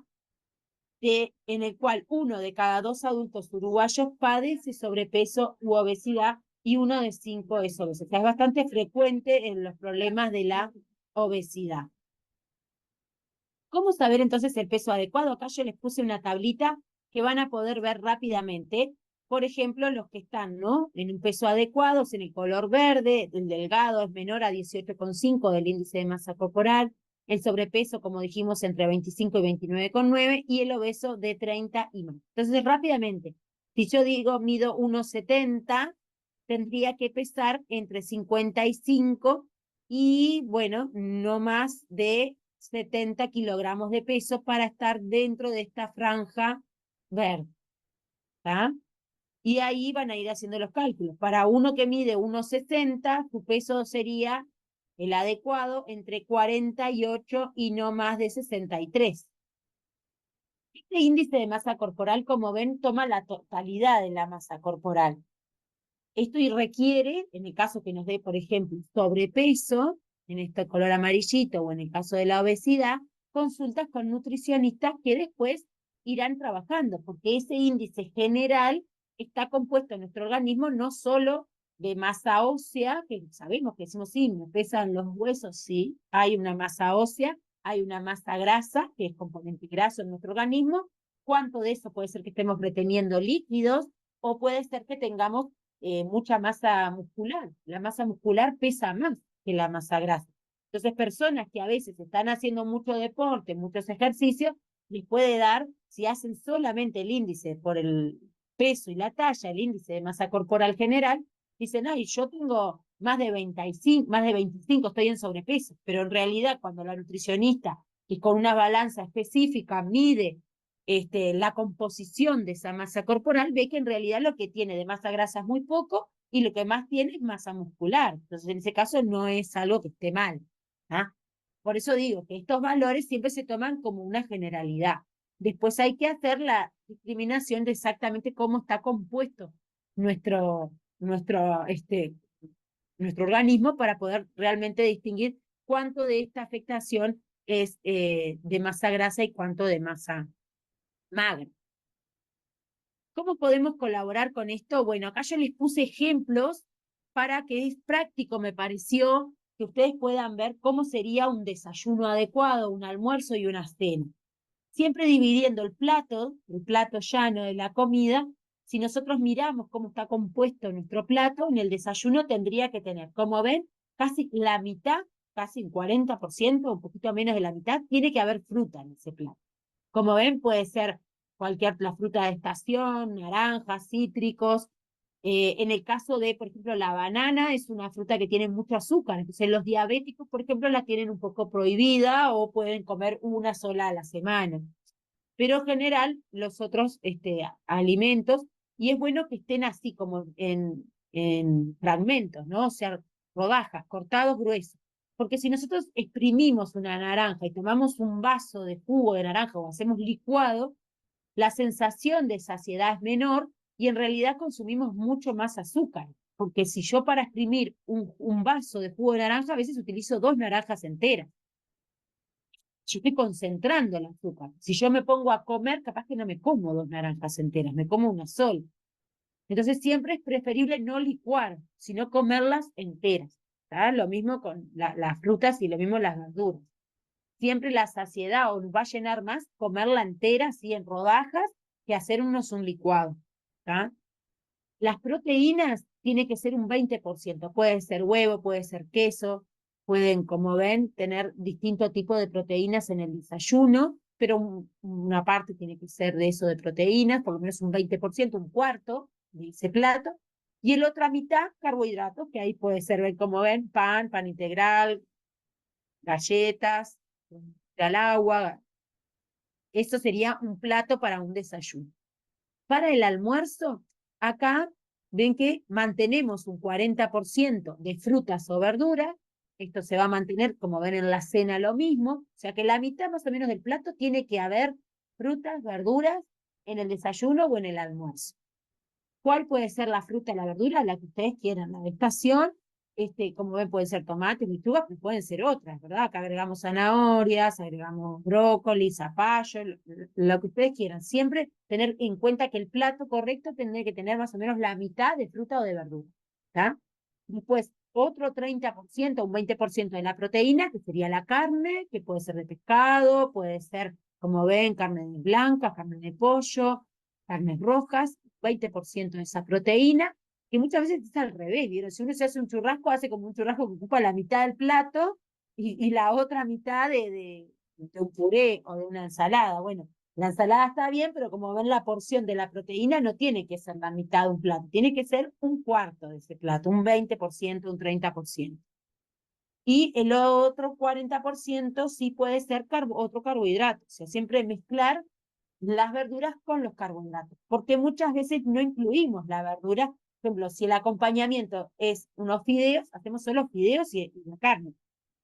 en el cual 1 de cada 2 adultos uruguayos padece sobrepeso u obesidad y 1 de 5 es obeso. O sea, es bastante frecuente en los problemas de la obesidad. ¿Cómo saber entonces el peso adecuado? Acá yo les puse una tablita que van a poder ver rápidamente. Por ejemplo, los que están, ¿no? En un peso adecuado, en el color verde, el delgado es menor a 18,5 del índice de masa corporal, el sobrepeso, como dijimos, entre 25 y 29,9, y el obeso de 30 y más. Entonces, rápidamente, si yo digo mido 1,70, tendría que pesar entre 55 y, bueno, no más de 70 kilogramos de peso para estar dentro de esta franja verde. ¿Tá? Y ahí van a ir haciendo los cálculos. Para uno que mide 1,60, su peso sería el adecuado entre 48 y no más de 63. Este índice de masa corporal, como ven, toma la totalidad de la masa corporal. Esto requiere, en el caso que nos dé, por ejemplo, sobrepeso, en este color amarillito o en el caso de la obesidad, consultas con nutricionistas que después irán trabajando, porque ese índice general está compuesto en nuestro organismo no solo de masa ósea, que sabemos que decimos, sí, me pesan los huesos, sí, hay una masa ósea, hay una masa grasa, que es componente graso en nuestro organismo, cuánto de eso puede ser que estemos reteniendo líquidos, o puede ser que tengamos mucha masa muscular. La masa muscular pesa más que la masa grasa. Entonces, personas que a veces están haciendo mucho deporte, muchos ejercicios, les puede dar, si hacen solamente el índice por el peso y la talla, el índice de masa corporal general, dicen, ay, yo tengo más de 25, estoy en sobrepeso, pero en realidad cuando la nutricionista, y con una balanza específica, mide la composición de esa masa corporal, ve que en realidad lo que tiene de masa grasa es muy poco y lo que más tiene es masa muscular. Entonces, en ese caso no es algo que esté mal. ¿Ah? Por eso digo que estos valores siempre se toman como una generalidad. Después hay que hacer la discriminación de exactamente cómo está compuesto nuestro, nuestro, nuestro organismo para poder realmente distinguir cuánto de esta afectación es de masa grasa y cuánto de masa magra. ¿Cómo podemos colaborar con esto? Bueno, acá yo les puse ejemplos para que es práctico, me pareció, que ustedes puedan ver cómo sería un desayuno adecuado, un almuerzo y una cena. Siempre dividiendo el plato llano de la comida. Si nosotros miramos cómo está compuesto nuestro plato, en el desayuno tendría que tener, como ven, casi la mitad, casi un 40%, un poquito menos de la mitad, tiene que haber fruta en ese plato. Como ven, puede ser cualquier la fruta de estación, naranjas, cítricos. En el caso de, por ejemplo, la banana es una fruta que tiene mucho azúcar. Entonces, los diabéticos, por ejemplo, la tienen un poco prohibida o pueden comer una sola a la semana. Pero en general, los otros alimentos, y es bueno que estén así como en fragmentos, ¿no? O sea, rodajas, cortados gruesos. Porque si nosotros exprimimos una naranja y tomamos un vaso de jugo de naranja o hacemos licuado, la sensación de saciedad es menor y en realidad consumimos mucho más azúcar. Porque si yo para exprimir un vaso de jugo de naranja, a veces utilizo 2 naranjas enteras. Yo estoy concentrando el azúcar. Si yo me pongo a comer, capaz que no me como 2 naranjas enteras, me como una sola. Entonces siempre es preferible no licuar, sino comerlas enteras. ¿Tá? Lo mismo con las frutas y lo mismo las verduras. Siempre la saciedad o nos va a llenar más comerla entera, así en rodajas, que hacernos un licuado. ¿Tá? Las proteínas tiene que ser un 20%. Puede ser huevo, puede ser queso, pueden, como ven, tener distinto tipo de proteínas en el desayuno, pero una parte tiene que ser de eso de proteínas, por lo menos un 20%, un cuarto de ese plato, Y el otra mitad, carbohidratos, que ahí puede ser, como ven, pan integral, galletas, al agua. Eso sería un plato para un desayuno. Para el almuerzo, acá ven que mantenemos un 40% de frutas o verduras. Esto se va a mantener, como ven en la cena, lo mismo. O sea que la mitad más o menos del plato tiene que haber frutas, verduras en el desayuno o en el almuerzo. ¿Cuál puede ser la fruta y la verdura? La que ustedes quieran. La de estación, como ven, pueden ser tomates, lechugas, pero pueden ser otras, ¿verdad? Acá agregamos zanahorias, agregamos brócoli, zapallo, lo que ustedes quieran. Siempre tener en cuenta que el plato correcto tendría que tener más o menos la mitad de fruta o de verdura, ¿está? Después, otro 30%, un 20% de la proteína, que sería la carne, que puede ser de pescado, puede ser, como ven, carne blanca, carne de pollo, carnes rojas, 20% de esa proteína, que muchas veces es al revés, ¿vieron? Si uno se hace un churrasco, hace como un churrasco que ocupa la mitad del plato y la otra mitad de un puré o de una ensalada. Bueno, la ensalada está bien, pero como ven, la porción de la proteína no tiene que ser la mitad de un plato, tiene que ser un cuarto de ese plato, un 20%, un 30%. Y el otro 40% sí puede ser otro carbohidrato, o sea, siempre mezclar las verduras con los carbohidratos, porque muchas veces no incluimos la verdura. Por ejemplo, si el acompañamiento es unos fideos, hacemos solo fideos y la carne.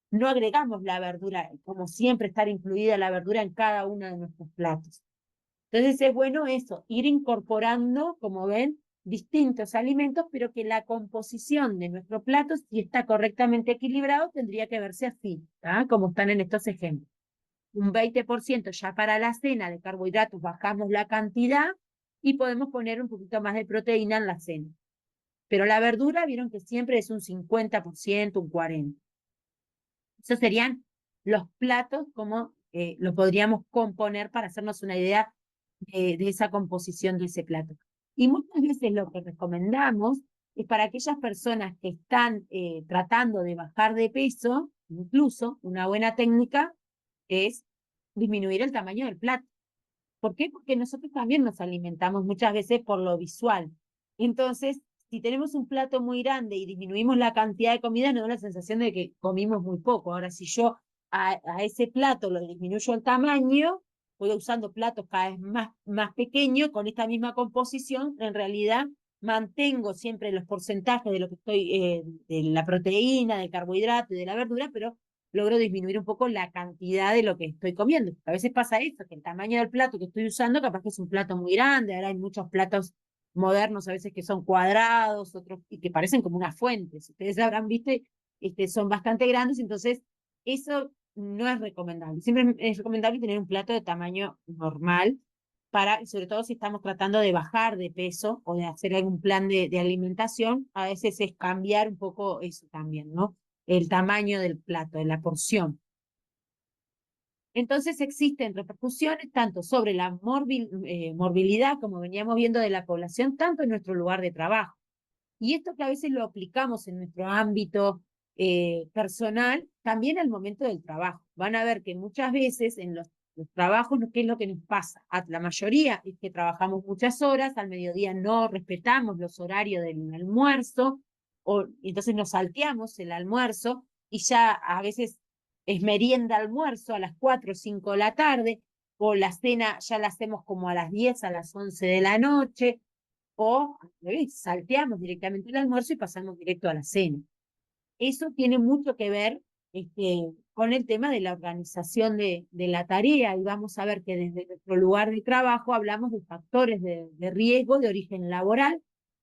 No agregamos la verdura, como siempre estar incluida la verdura en cada uno de nuestros platos. Entonces es bueno eso, ir incorporando, como ven, distintos alimentos, pero que la composición de nuestro plato, si está correctamente equilibrado, tendría que verse así, ¿tá? Como están en estos ejemplos. Un 20% ya para la cena de carbohidratos, bajamos la cantidad y podemos poner un poquito más de proteína en la cena. Pero la verdura, vieron que siempre es un 50%, un 40%. Esos serían los platos, como lo podríamos componer para hacernos una idea de esa composición de ese plato. Y muchas veces lo que recomendamos es para aquellas personas que están tratando de bajar de peso, incluso una buena técnica es disminuir el tamaño del plato. ¿Por qué? Porque nosotros también nos alimentamos muchas veces por lo visual. Entonces, si tenemos un plato muy grande y disminuimos la cantidad de comida, nos da la sensación de que comimos muy poco. Ahora, si yo a ese plato lo disminuyo el tamaño, voy usando platos cada vez más pequeños, con esta misma composición, en realidad mantengo siempre los porcentajes de lo que estoy, de la proteína, del carbohidrato y de la verdura, pero logro disminuir un poco la cantidad de lo que estoy comiendo. A veces pasa eso, que el tamaño del plato que estoy usando capaz que es un plato muy grande. Ahora hay muchos platos modernos a veces que son cuadrados, otros y que parecen como una fuente. Si ustedes habrán visto, son bastante grandes, entonces eso no es recomendable. Siempre es recomendable tener un plato de tamaño normal, sobre todo si estamos tratando de bajar de peso o de hacer algún plan de alimentación, a veces es cambiar un poco eso también, ¿no? El tamaño del plato, de la porción. Entonces existen repercusiones tanto sobre la morbilidad, como veníamos viendo, de la población, tanto en nuestro lugar de trabajo. Y esto que a veces lo aplicamos en nuestro ámbito personal, también al momento del trabajo. Van a ver que muchas veces en los trabajos, ¿qué es lo que nos pasa? A la mayoría es que trabajamos muchas horas, al mediodía no respetamos los horarios del almuerzo, entonces nos salteamos el almuerzo y ya a veces es merienda almuerzo a las 4 o 5 de la tarde, o la cena ya la hacemos como a las 10, a las 11 de la noche, o al revés, salteamos directamente el almuerzo y pasamos directo a la cena. Eso tiene mucho que ver con el tema de la organización de la tarea, y vamos a ver que desde nuestro lugar de trabajo hablamos de factores de riesgo de origen laboral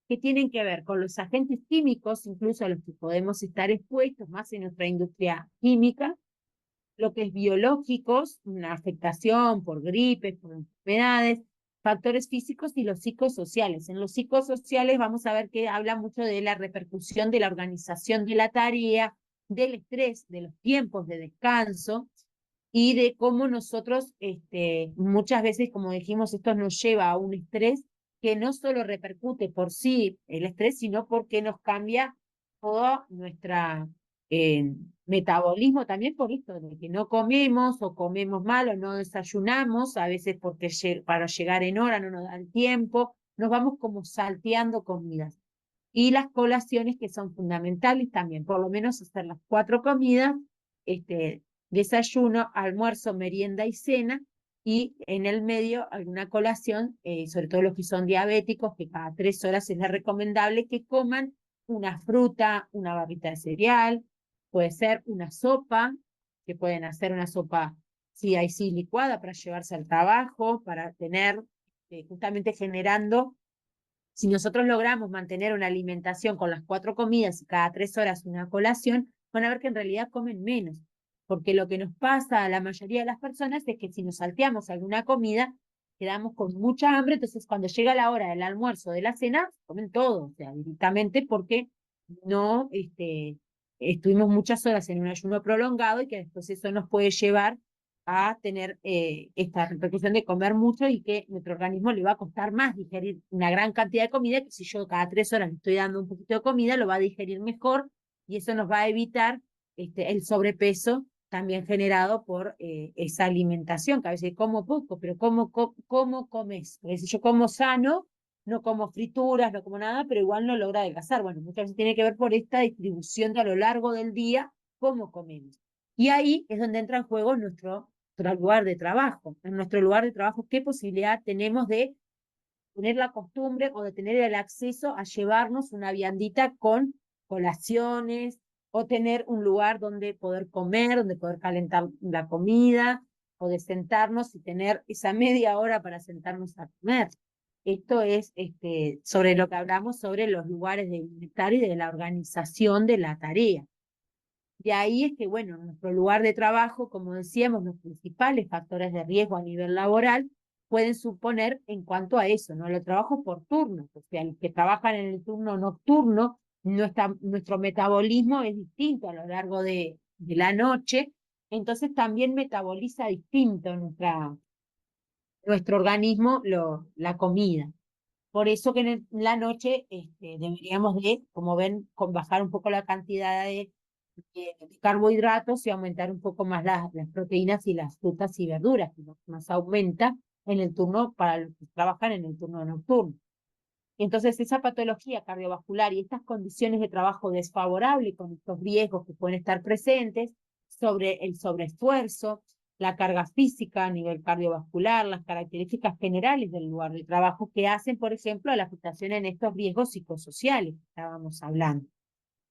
que tienen que ver con los agentes químicos, incluso a los que podemos estar expuestos más en nuestra industria química, lo que es biológicos, una afectación por gripes, por enfermedades, factores físicos y los psicosociales. En los psicosociales vamos a ver que habla mucho de la repercusión de la organización de la tarea, del estrés, de los tiempos de descanso y de cómo nosotros muchas veces, como dijimos, esto nos lleva a un estrés que no solo repercute por sí el estrés, sino porque nos cambia toda nuestra metabolismo también por esto de que no comemos o comemos mal o no desayunamos, a veces porque para llegar en hora no nos da el tiempo, nos vamos como salteando comidas. Y las colaciones que son fundamentales también, por lo menos hacer las 4 comidas, desayuno, almuerzo, merienda y cena, y en el medio alguna colación, sobre todo los que son diabéticos, que cada 3 horas es recomendable que coman una fruta, una barrita de cereal, puede ser una sopa, que pueden hacer una sopa, sí, ahí sí, licuada para llevarse al trabajo, para tener, justamente generando, si nosotros logramos mantener una alimentación con las 4 comidas y cada 3 horas una colación, van a ver que en realidad comen menos. Porque lo que nos pasa a la mayoría de las personas es que si nos salteamos alguna comida, quedamos con mucha hambre, entonces cuando llega la hora del almuerzo o de la cena, comen todo, o sea, directamente porque no estuvimos muchas horas en un ayuno prolongado y que después eso nos puede llevar a tener esta repercusión de comer mucho y que nuestro organismo le va a costar más digerir una gran cantidad de comida, que si yo cada 3 horas le estoy dando un poquito de comida, lo va a digerir mejor y eso nos va a evitar el sobrepeso también generado por esa alimentación, que a veces como poco, pero ¿cómo comes? Porque si yo como sano, no como frituras, no como nada, pero igual no logra adelgazar. Bueno, muchas veces tiene que ver por esta distribución de a lo largo del día, cómo comemos. Y ahí es donde entra en juego nuestro lugar de trabajo. En nuestro lugar de trabajo, ¿qué posibilidad tenemos de tener la costumbre o de tener el acceso a llevarnos una viandita con colaciones o tener un lugar donde poder comer, donde poder calentar la comida o de sentarnos y tener esa media hora para sentarnos a comer? Esto es sobre lo que hablamos sobre los lugares de bienestar y de la organización de la tarea. De ahí es que, bueno, en nuestro lugar de trabajo, como decíamos, los principales factores de riesgo a nivel laboral pueden suponer en cuanto a eso, ¿no? Los trabajos por turno, o sea, los que trabajan en el turno nocturno, nuestro metabolismo es distinto a lo largo de la noche, entonces también metaboliza distinto nuestro organismo la comida. Por eso que en la noche deberíamos de, como ven, bajar un poco la cantidad de carbohidratos y aumentar un poco más las proteínas y las frutas y verduras, que es lo que más aumenta en el turno para los que trabajan en el turno nocturno. Entonces, esa patología cardiovascular y estas condiciones de trabajo desfavorables con estos riesgos que pueden estar presentes sobre el sobreesfuerzo, la carga física a nivel cardiovascular, las características generales del lugar de trabajo que hacen, por ejemplo, a la afectación en estos riesgos psicosociales que estábamos hablando.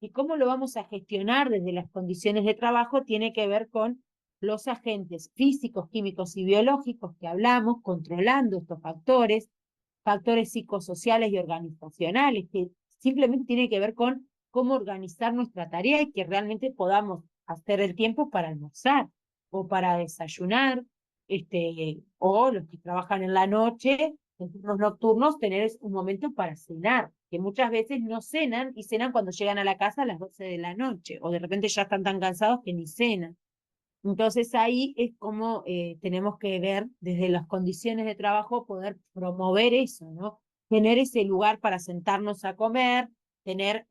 Y cómo lo vamos a gestionar desde las condiciones de trabajo tiene que ver con los agentes físicos, químicos y biológicos que hablamos, controlando estos factores psicosociales y organizacionales, que simplemente tiene que ver con cómo organizar nuestra tarea y que realmente podamos hacer el tiempo para almorzar o para desayunar, o los que trabajan en la noche, en turnos nocturnos, tener un momento para cenar, que muchas veces no cenan y cenan cuando llegan a la casa a las 12 de la noche, o de repente ya están tan cansados que ni cenan. Entonces ahí es como tenemos que ver desde las condiciones de trabajo poder promover eso, ¿no? Tener ese lugar para sentarnos a comer, tener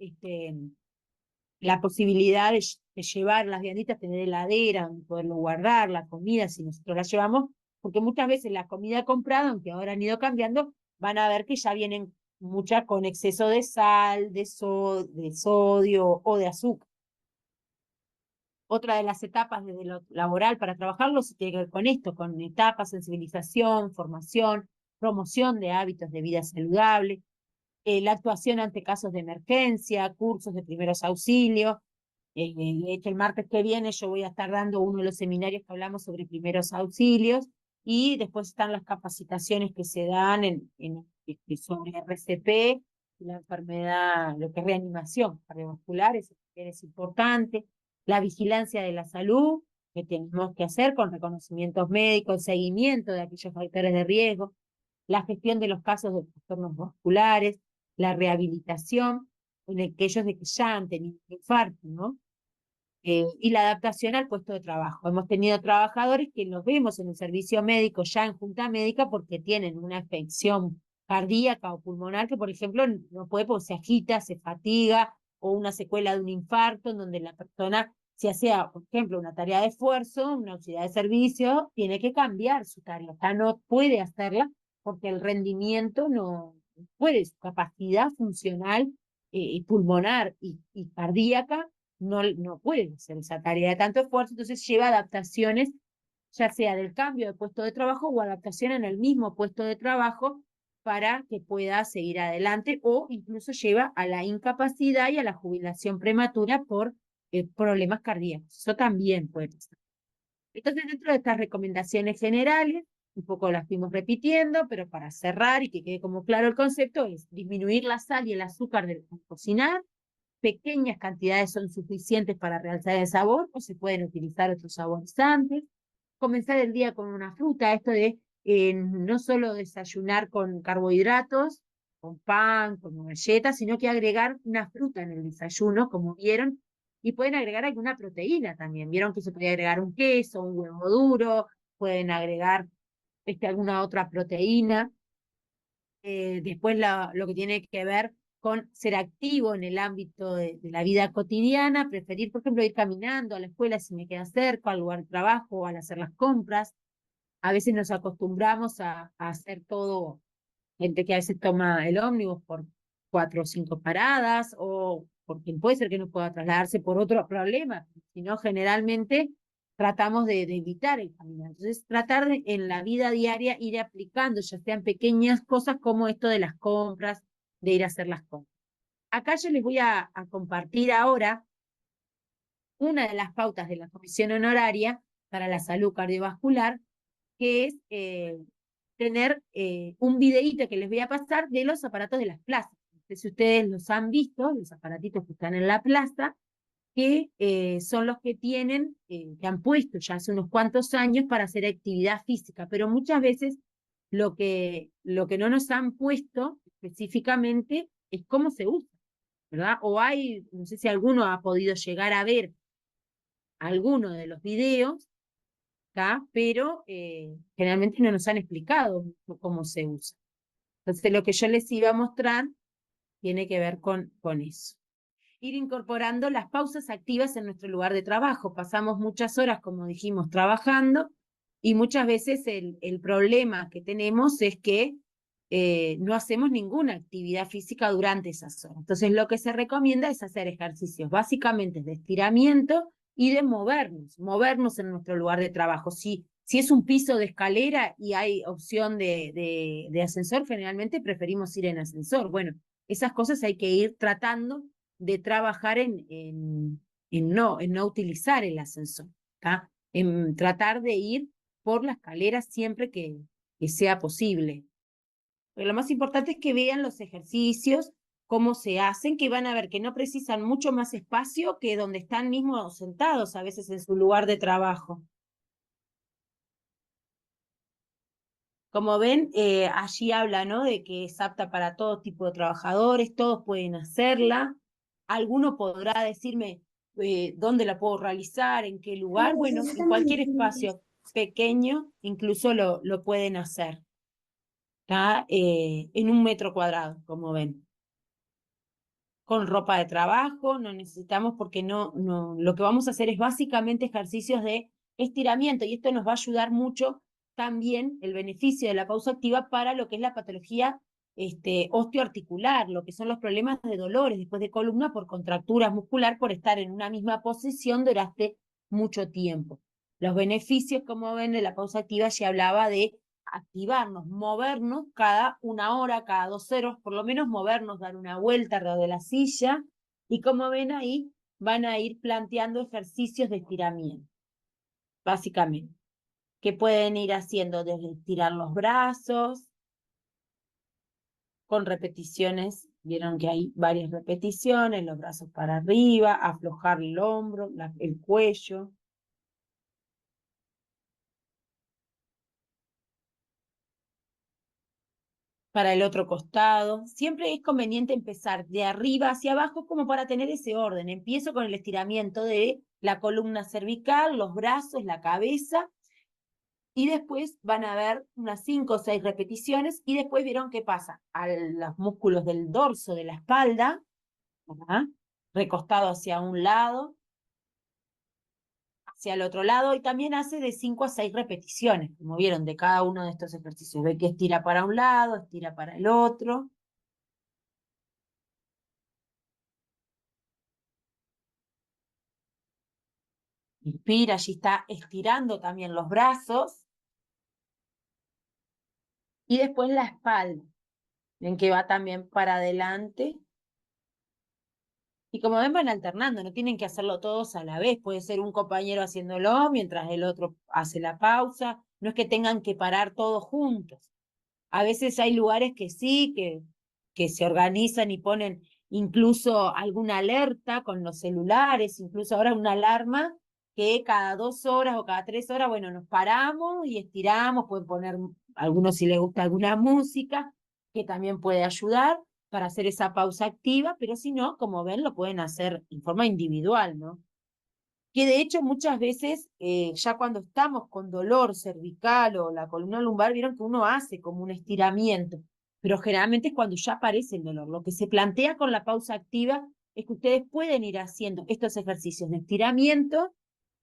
la posibilidad de llevar las vianditas, tener heladera, donde poderlo guardar, la comida, si nosotros la llevamos, porque muchas veces la comida comprada, aunque ahora han ido cambiando, van a ver que ya vienen muchas con exceso de sal, de sodio o de azúcar. Otra de las etapas desde lo laboral para trabajarlo se tiene que ver con esto, con etapas, sensibilización, formación, promoción de hábitos de vida saludable, la actuación ante casos de emergencia, cursos de primeros auxilios. De hecho, el martes que viene yo voy a estar dando uno de los seminarios que hablamos sobre primeros auxilios y después están las capacitaciones que se dan sobre RCP, la enfermedad, lo que es reanimación cardiovascular, eso es importante, la vigilancia de la salud que tenemos que hacer con reconocimientos médicos, seguimiento de aquellos factores de riesgo, la gestión de los casos de trastornos vasculares, la rehabilitación en aquellos de que ya han tenido un infarto, ¿no? Y la adaptación al puesto de trabajo. Hemos tenido trabajadores que los vemos en el servicio médico ya en junta médica porque tienen una afección cardíaca o pulmonar que, por ejemplo, no puede porque se agita, se fatiga, o una secuela de un infarto en donde la persona, si hacía, por ejemplo, una tarea de esfuerzo, una auxiliar de servicio, tiene que cambiar su tarea, o sea, no puede hacerla porque el rendimiento no puede, su capacidad funcional pulmonar y cardíaca, no puede hacer esa tarea de tanto esfuerzo, entonces lleva adaptaciones, ya sea del cambio de puesto de trabajo o adaptación en el mismo puesto de trabajo para que pueda seguir adelante o incluso lleva a la incapacidad y a la jubilación prematura por problemas cardíacos. Eso también puede pasar. Entonces, dentro de estas recomendaciones generales, un poco las fuimos repitiendo, pero para cerrar y que quede como claro el concepto, es disminuir la sal y el azúcar del cocinar. Pequeñas cantidades son suficientes para realzar el sabor o se pueden utilizar otros saborizantes. Comenzar el día con una fruta, esto de no solo desayunar con carbohidratos, con pan, con galletas, sino que agregar una fruta en el desayuno, como vieron, y pueden agregar alguna proteína también. Vieron que se puede agregar un queso, un huevo duro, pueden agregar alguna otra proteína. Después lo que tiene que ver con ser activo en el ámbito de la vida cotidiana, preferir, por ejemplo, ir caminando a la escuela si me queda cerca, al lugar de trabajo, o al hacer las compras. A veces nos acostumbramos a hacer todo, gente que a veces toma el ómnibus por 4 o 5 paradas, o porque puede ser que no pueda trasladarse por otro problema, sino generalmente tratamos de evitar el caminar. Entonces, tratar de, en la vida diaria ir aplicando, ya sean pequeñas cosas como esto de las compras, de ir a hacer las compras. Acá yo les voy a compartir ahora una de las pautas de la Comisión Honoraria para la Salud Cardiovascular, que es tener un videíto que les voy a pasar de los aparatos de las plazas. No sé si ustedes los han visto, los aparatitos que están en la plaza, que son los que tienen, que han puesto ya hace unos cuantos años para hacer actividad física, pero muchas veces lo que no nos han puesto específicamente es cómo se usa, ¿verdad? O hay, no sé si alguno ha podido llegar a ver alguno de los videos, ¿tá? Pero generalmente no nos han explicado cómo se usa. Entonces, lo que yo les iba a mostrar tiene que ver con eso. Ir incorporando las pausas activas en nuestro lugar de trabajo. Pasamos muchas horas, como dijimos, trabajando y muchas veces el problema que tenemos es que no hacemos ninguna actividad física durante esas horas. Entonces, lo que se recomienda es hacer ejercicios básicamente de estiramiento y de movernos en nuestro lugar de trabajo. Si es un piso de escalera y hay opción de ascensor, generalmente preferimos ir en ascensor. Bueno, esas cosas hay que ir tratando de trabajar en no utilizar el ascensor, ¿tá? En tratar de ir por la escalera siempre que sea posible. Pero lo más importante es que vean los ejercicios, cómo se hacen, que van a ver que no precisan mucho más espacio que donde están mismos sentados, a veces en su lugar de trabajo. Como ven, allí habla, ¿no?, de que es apta para todo tipo de trabajadores, todos pueden hacerla. Alguno podrá decirme dónde la puedo realizar, en qué lugar. Bueno, en cualquier espacio pequeño incluso lo pueden hacer. Está en 1 metro cuadrado, como ven. Con ropa de trabajo, no necesitamos porque lo que vamos a hacer es básicamente ejercicios de estiramiento y esto nos va a ayudar mucho también el beneficio de la pausa activa para lo que es la patología osteoarticular, lo que son los problemas de dolores después de columna por contracturas muscular por estar en una misma posición durante mucho tiempo. Los beneficios, como ven, de la pausa activa ya hablaba de activarnos, movernos cada 1 hora, cada 2 horas, por lo menos movernos, dar una vuelta alrededor de la silla, y como ven ahí, van a ir planteando ejercicios de estiramiento, básicamente, que pueden ir haciendo desde estirar los brazos, con repeticiones, vieron que hay varias repeticiones, los brazos para arriba, aflojar el hombro, el cuello. Para el otro costado. Siempre es conveniente empezar de arriba hacia abajo como para tener ese orden. Empiezo con el estiramiento de la columna cervical, los brazos, la cabeza, y después van a ver unas 5 o 6 repeticiones, y después vieron qué pasa a los músculos del dorso de la espalda, ¿verdad?, recostado hacia un lado, hacia el otro lado, y también hace de 5 a 6 repeticiones, como vieron, de cada uno de estos ejercicios. Ve que estira para un lado, estira para el otro. Inspira, allí está estirando también los brazos. Y después la espalda, en que va también para adelante. Y como ven, van alternando, no tienen que hacerlo todos a la vez. Puede ser un compañero haciéndolo mientras el otro hace la pausa. No es que tengan que parar todos juntos. A veces hay lugares que sí, que se organizan y ponen incluso alguna alerta con los celulares, incluso ahora una alarma que cada 2 horas o cada 3 horas, bueno, nos paramos y estiramos, pueden poner algunos si les gusta alguna música, que también puede ayudar para hacer esa pausa activa, pero si no, como ven, lo pueden hacer en forma individual, ¿no? Que de hecho muchas veces, ya cuando estamos con dolor cervical o la columna lumbar, vieron que uno hace como un estiramiento, pero generalmente es cuando ya aparece el dolor. Lo que se plantea con la pausa activa es que ustedes pueden ir haciendo estos ejercicios de estiramiento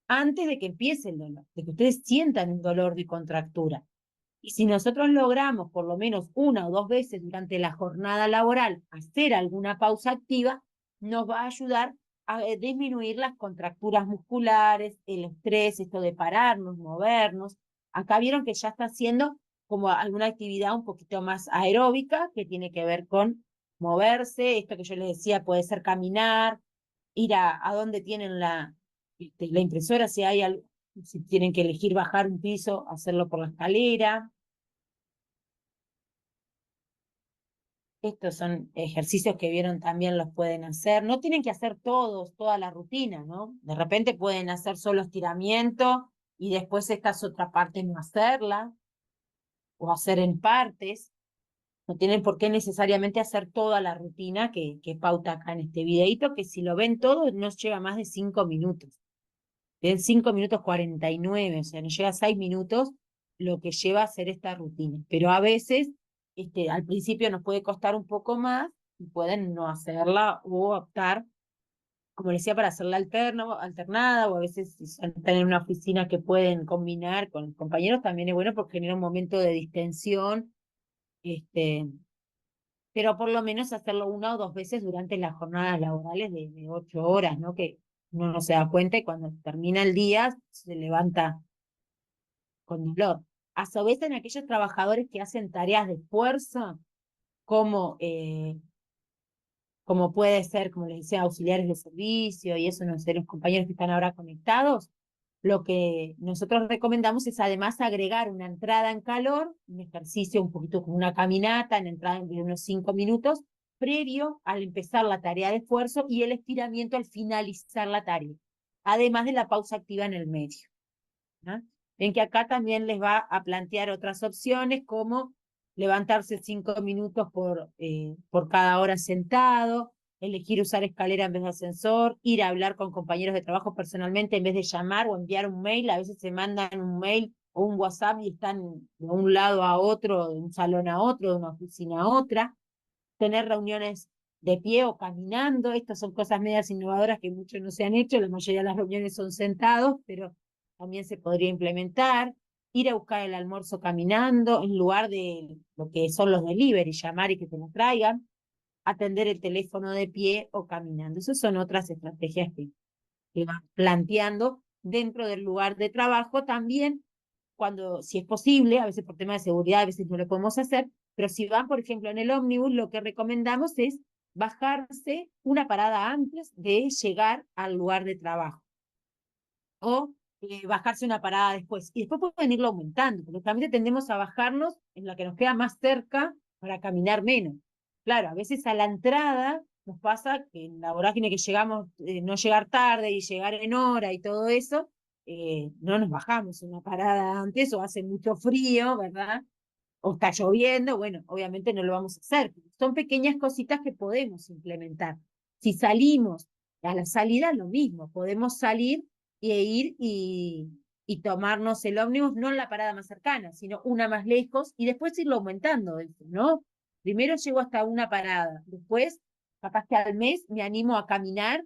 antes de que empiece el dolor, de que ustedes sientan un dolor de contractura. Y si nosotros logramos por lo menos 1 o 2 veces durante la jornada laboral hacer alguna pausa activa, nos va a ayudar a disminuir las contracturas musculares, el estrés, esto de pararnos, movernos. Acá vieron que ya está haciendo como alguna actividad un poquito más aeróbica que tiene que ver con moverse. Esto que yo les decía puede ser caminar, ir a donde tienen la impresora, si tienen que elegir bajar un piso, hacerlo por la escalera. Estos son ejercicios que vieron también los pueden hacer. No tienen que hacer todos, toda la rutina, ¿no? De repente pueden hacer solo estiramiento y después esta es otra parte no hacerla o hacer en partes. No tienen por qué necesariamente hacer toda la rutina que pauta acá en este videíto, que si lo ven todo no lleva más de 5 minutos. En 5 minutos 49, o sea, no llega a 6 minutos lo que lleva a hacer esta rutina. Pero a veces, al principio nos puede costar un poco más y pueden no hacerla o optar, como les decía, para hacerla alternada, o a veces si están en una oficina que pueden combinar con los compañeros, también es bueno porque genera un momento de distensión, este, pero por lo menos hacerlo 1 o 2 veces durante las jornadas laborales de 8 horas, ¿no? Que uno no se da cuenta y cuando termina el día se levanta con dolor. A su vez, en aquellos trabajadores que hacen tareas de fuerza, como, como puede ser, como les decía, auxiliares de servicio y eso, no sé, los compañeros que están ahora conectados, lo que nosotros recomendamos es además agregar una entrada en calor, un ejercicio un poquito como una caminata, en entrada de unos 5 minutos, previo al empezar la tarea de esfuerzo y el estiramiento al finalizar la tarea, además de la pausa activa en el medio, ¿no? Ven que acá también les va a plantear otras opciones como levantarse 5 minutos por cada hora sentado, elegir usar escalera en vez de ascensor, ir a hablar con compañeros de trabajo personalmente en vez de llamar o enviar un mail. A veces se mandan un mail o un WhatsApp y están de un lado a otro, de un salón a otro, de una oficina a otra. Tener reuniones de pie o caminando, estas son cosas medias innovadoras que muchos no se han hecho, la mayoría de las reuniones son sentados, pero también se podría implementar. Ir a buscar el almuerzo caminando en lugar de lo que son los delivery, llamar y que te lo traigan, atender el teléfono de pie o caminando. Esas son otras estrategias que van planteando dentro del lugar de trabajo también, cuando, si es posible, a veces por tema de seguridad, a veces no lo podemos hacer, pero si van, por ejemplo, en el ómnibus, lo que recomendamos es bajarse una parada antes de llegar al lugar de trabajo o bajarse una parada después. Y después pueden irlo aumentando, porque también tendemos a bajarnos en la que nos queda más cerca para caminar menos. Claro, a veces a la entrada nos pasa que en la vorágine que llegamos, no llegar tarde y llegar en hora y todo eso, no nos bajamos una parada antes o hace mucho frío, ¿verdad? O está lloviendo, bueno, obviamente no lo vamos a hacer. Son pequeñas cositas que podemos implementar. Si salimos, a la salida lo mismo, podemos salir ir y tomarnos el ómnibus, no en la parada más cercana, sino una más lejos, y después irlo aumentando, ¿no? Primero llego hasta una parada, después, capaz que al mes me animo a caminar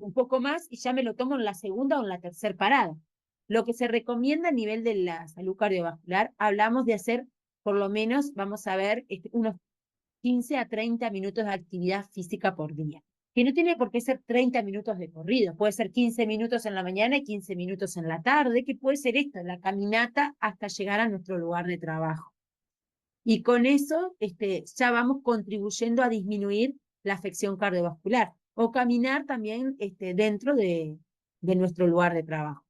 un poco más y ya me lo tomo en la segunda o en la tercera parada. Lo que se recomienda a nivel de la salud cardiovascular, hablamos de hacer por lo menos, vamos a ver, unos 15 a 30 minutos de actividad física por día. que no tiene por qué ser 30 minutos de corrido, puede ser 15 minutos en la mañana y 15 minutos en la tarde, que puede ser esto, la caminata hasta llegar a nuestro lugar de trabajo. Y con eso ya vamos contribuyendo a disminuir la afección cardiovascular, o caminar también dentro de nuestro lugar de trabajo.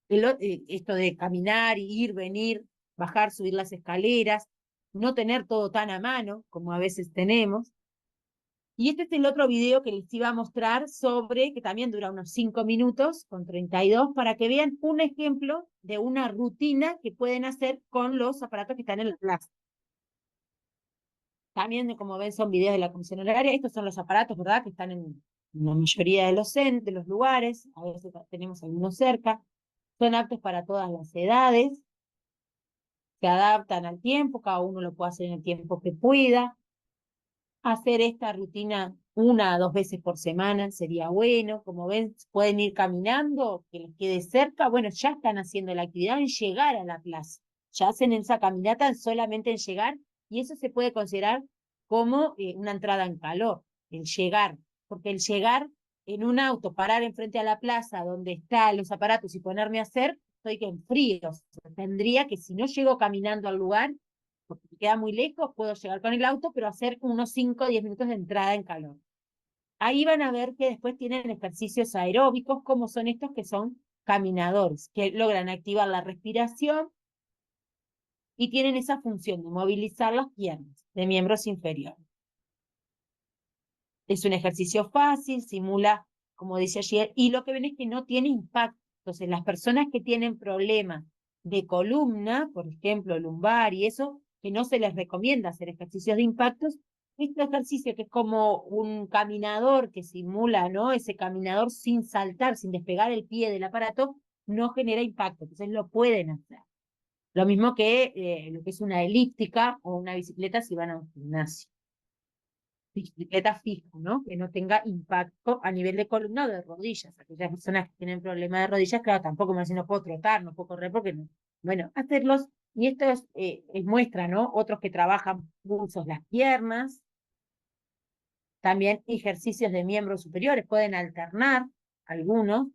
Esto de caminar, ir, venir, bajar, subir las escaleras, no tener todo tan a mano como a veces tenemos. Y este es el otro video que les iba a mostrar sobre, que también dura unos 5 minutos, con 32, para que vean un ejemplo de una rutina que pueden hacer con los aparatos que están en la plaza. También, como ven, son videos de la Comisión Horaria. Estos son los aparatos, ¿verdad?, que están en la mayoría de los lugares. A veces tenemos algunos cerca. Son aptos para todas las edades. Se adaptan al tiempo, cada uno lo puede hacer en el tiempo que pueda. Hacer esta rutina 1 a 2 veces por semana sería bueno. Como ven, pueden ir caminando, que les quede cerca. Bueno, ya están haciendo la actividad en llegar a la plaza. Ya hacen esa caminata solamente en llegar, y eso se puede considerar como una entrada en calor, el llegar. Porque el llegar en un auto, parar enfrente a la plaza donde están los aparatos y ponerme a hacer, estoy que en frío. Tendría que, si no llego caminando al lugar, porque me queda muy lejos, puedo llegar con el auto, pero hacer unos 5 o 10 minutos de entrada en calor. Ahí van a ver que después tienen ejercicios aeróbicos, como son estos que son caminadores, que logran activar la respiración y tienen esa función de movilizar las piernas de miembros inferiores. Es un ejercicio fácil, simula, como dice ayer, y lo que ven es que no tiene impacto. Entonces, las personas que tienen problemas de columna, por ejemplo, lumbar y eso, que no se les recomienda hacer ejercicios de impactos, este ejercicio que es como un caminador que simula, ¿no?, ese caminador sin saltar, sin despegar el pie del aparato, no genera impacto, entonces lo pueden hacer. Lo mismo que lo que es una elíptica o una bicicleta si van a un gimnasio. Bicicleta fija, ¿no?, que no tenga impacto a nivel de columna o de rodillas. Aquellas personas que tienen problemas de rodillas, claro, tampoco me dicen no puedo trotar, no puedo correr porque no. Bueno, hacerlos, y esto es muestra, ¿no? Otros que trabajan pulsos las piernas, también ejercicios de miembros superiores, pueden alternar algunos.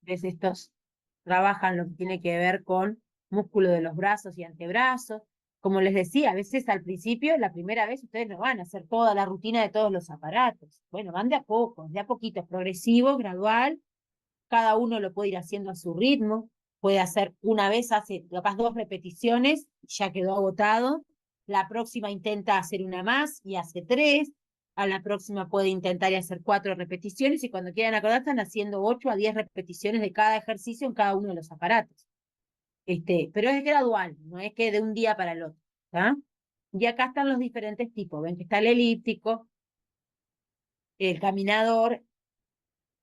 ¿Ves? Estos trabajan lo que tiene que ver con músculo de los brazos y antebrazos. Como les decía, a veces al principio, la primera vez, ustedes no van a hacer toda la rutina de todos los aparatos. Bueno, van de a poco, de a poquito, progresivo, gradual. Cada uno lo puede ir haciendo a su ritmo. Puede hacer una vez, hace capaz 2 repeticiones, ya quedó agotado. La próxima intenta hacer una más y hace 3. A la próxima puede intentar y hacer 4 repeticiones, y cuando quieran acordar están haciendo 8 a 10 repeticiones de cada ejercicio en cada uno de los aparatos. Pero es gradual, no es que de un día para el otro. ¿Tá? Y acá están los diferentes tipos. Ven que está el elíptico, el caminador,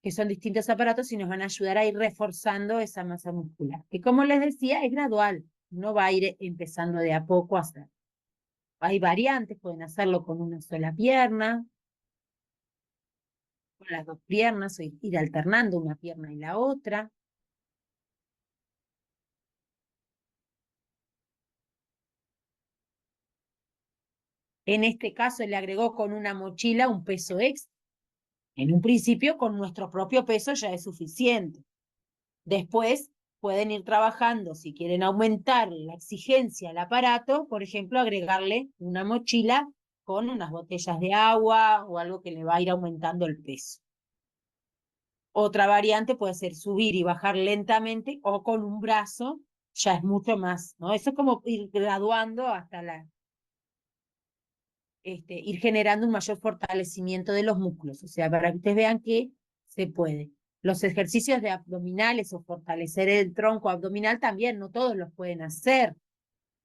que son distintos aparatos y nos van a ayudar a ir reforzando esa masa muscular. Que, como les decía, es gradual, no va a ir empezando de a poco a hacer. Hay variantes, pueden hacerlo con una sola pierna, con las 2 piernas, o ir alternando una pierna y la otra. En este caso, le agregó con una mochila un peso extra. En un principio, con nuestro propio peso ya es suficiente. Después pueden ir trabajando, si quieren aumentar la exigencia al aparato, por ejemplo, agregarle una mochila con unas botellas de agua o algo que le va a ir aumentando el peso. Otra variante puede ser subir y bajar lentamente, o con un brazo, ya es mucho más, ¿no? Eso es como ir graduando hasta ir generando un mayor fortalecimiento de los músculos, o sea, para que ustedes vean que se puede. Los ejercicios de abdominales o fortalecer el tronco abdominal también, no todos los pueden hacer.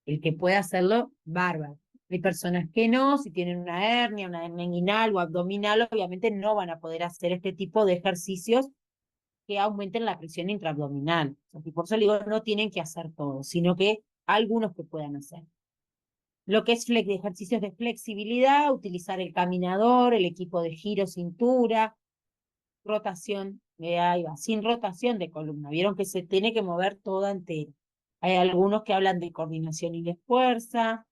El que puede hacerlo, bárbaro. Hay personas que no, si tienen una hernia inguinal o abdominal, obviamente no van a poder hacer este tipo de ejercicios que aumenten la presión intraabdominal. O sea, y por eso digo, no tienen que hacer todo, sino que algunos que puedan hacer. Lo que es ejercicios de flexibilidad, utilizar el caminador, el equipo de giro cintura, rotación, ahí va, sin rotación de columna. Vieron que se tiene que mover toda entera. Hay algunos que hablan de coordinación y de fuerza.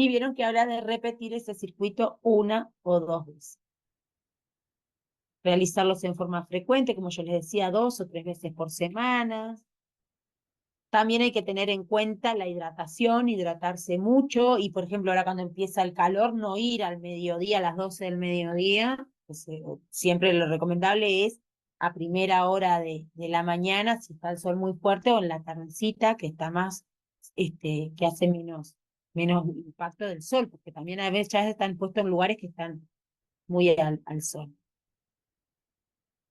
Y vieron que habla de repetir ese circuito 1 o 2 veces. Realizarlos en forma frecuente, como yo les decía, 2 o 3 veces por semana. También hay que tener en cuenta la hidratación, hidratarse mucho y, por ejemplo, ahora cuando empieza el calor, no ir al mediodía, a las 12 del mediodía. Pues, siempre lo recomendable es a primera hora de la mañana, si está el sol muy fuerte, o en la tardecita, que está más, que hace menos impacto del sol, porque también a veces ya están puestos en lugares que están muy al sol.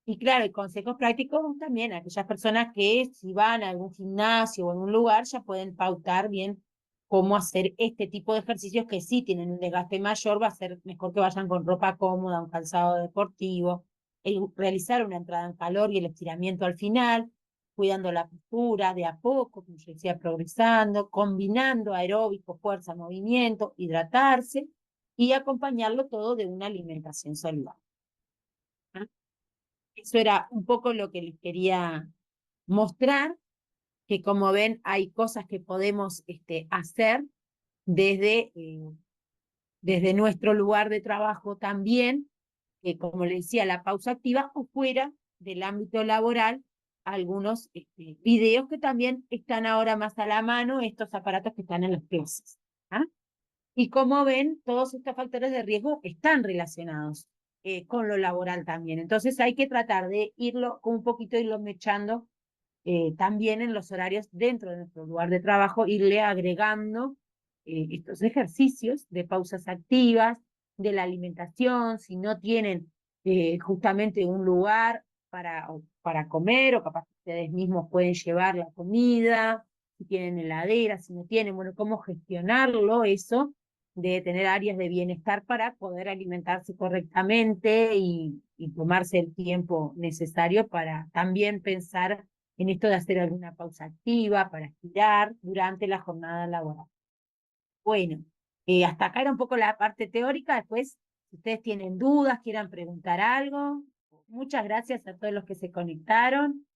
Y claro, y consejos prácticos también a aquellas personas que si van a algún gimnasio o en un lugar ya pueden pautar bien cómo hacer este tipo de ejercicios que sí tienen un desgaste mayor, va a ser mejor que vayan con ropa cómoda, un calzado deportivo, realizar una entrada en calor y el estiramiento al final, cuidando la postura de a poco, como yo decía, progresando, combinando aeróbico, fuerza, movimiento, hidratarse y acompañarlo todo de una alimentación saludable. ¿Ah? Eso era un poco lo que les quería mostrar, que como ven hay cosas que podemos hacer desde, desde nuestro lugar de trabajo también, que como les decía, la pausa activa o fuera del ámbito laboral, algunos videos que también están ahora más a la mano, estos aparatos que están en las clases. ¿Ah? Y como ven, todos estos factores de riesgo están relacionados con lo laboral también. Entonces hay que tratar de irlo, con un poquito irlo mechando también en los horarios dentro de nuestro lugar de trabajo, irle agregando estos ejercicios de pausas activas, de la alimentación, si no tienen justamente un lugar para comer o capaz ustedes mismos pueden llevar la comida, si tienen heladera, si no tienen, bueno, cómo gestionarlo eso, de tener áreas de bienestar para poder alimentarse correctamente y tomarse el tiempo necesario para también pensar en esto de hacer alguna pausa activa para estirar durante la jornada laboral. Bueno, hasta acá era un poco la parte teórica. Después, si ustedes tienen dudas, quieran preguntar algo, muchas gracias a todos los que se conectaron.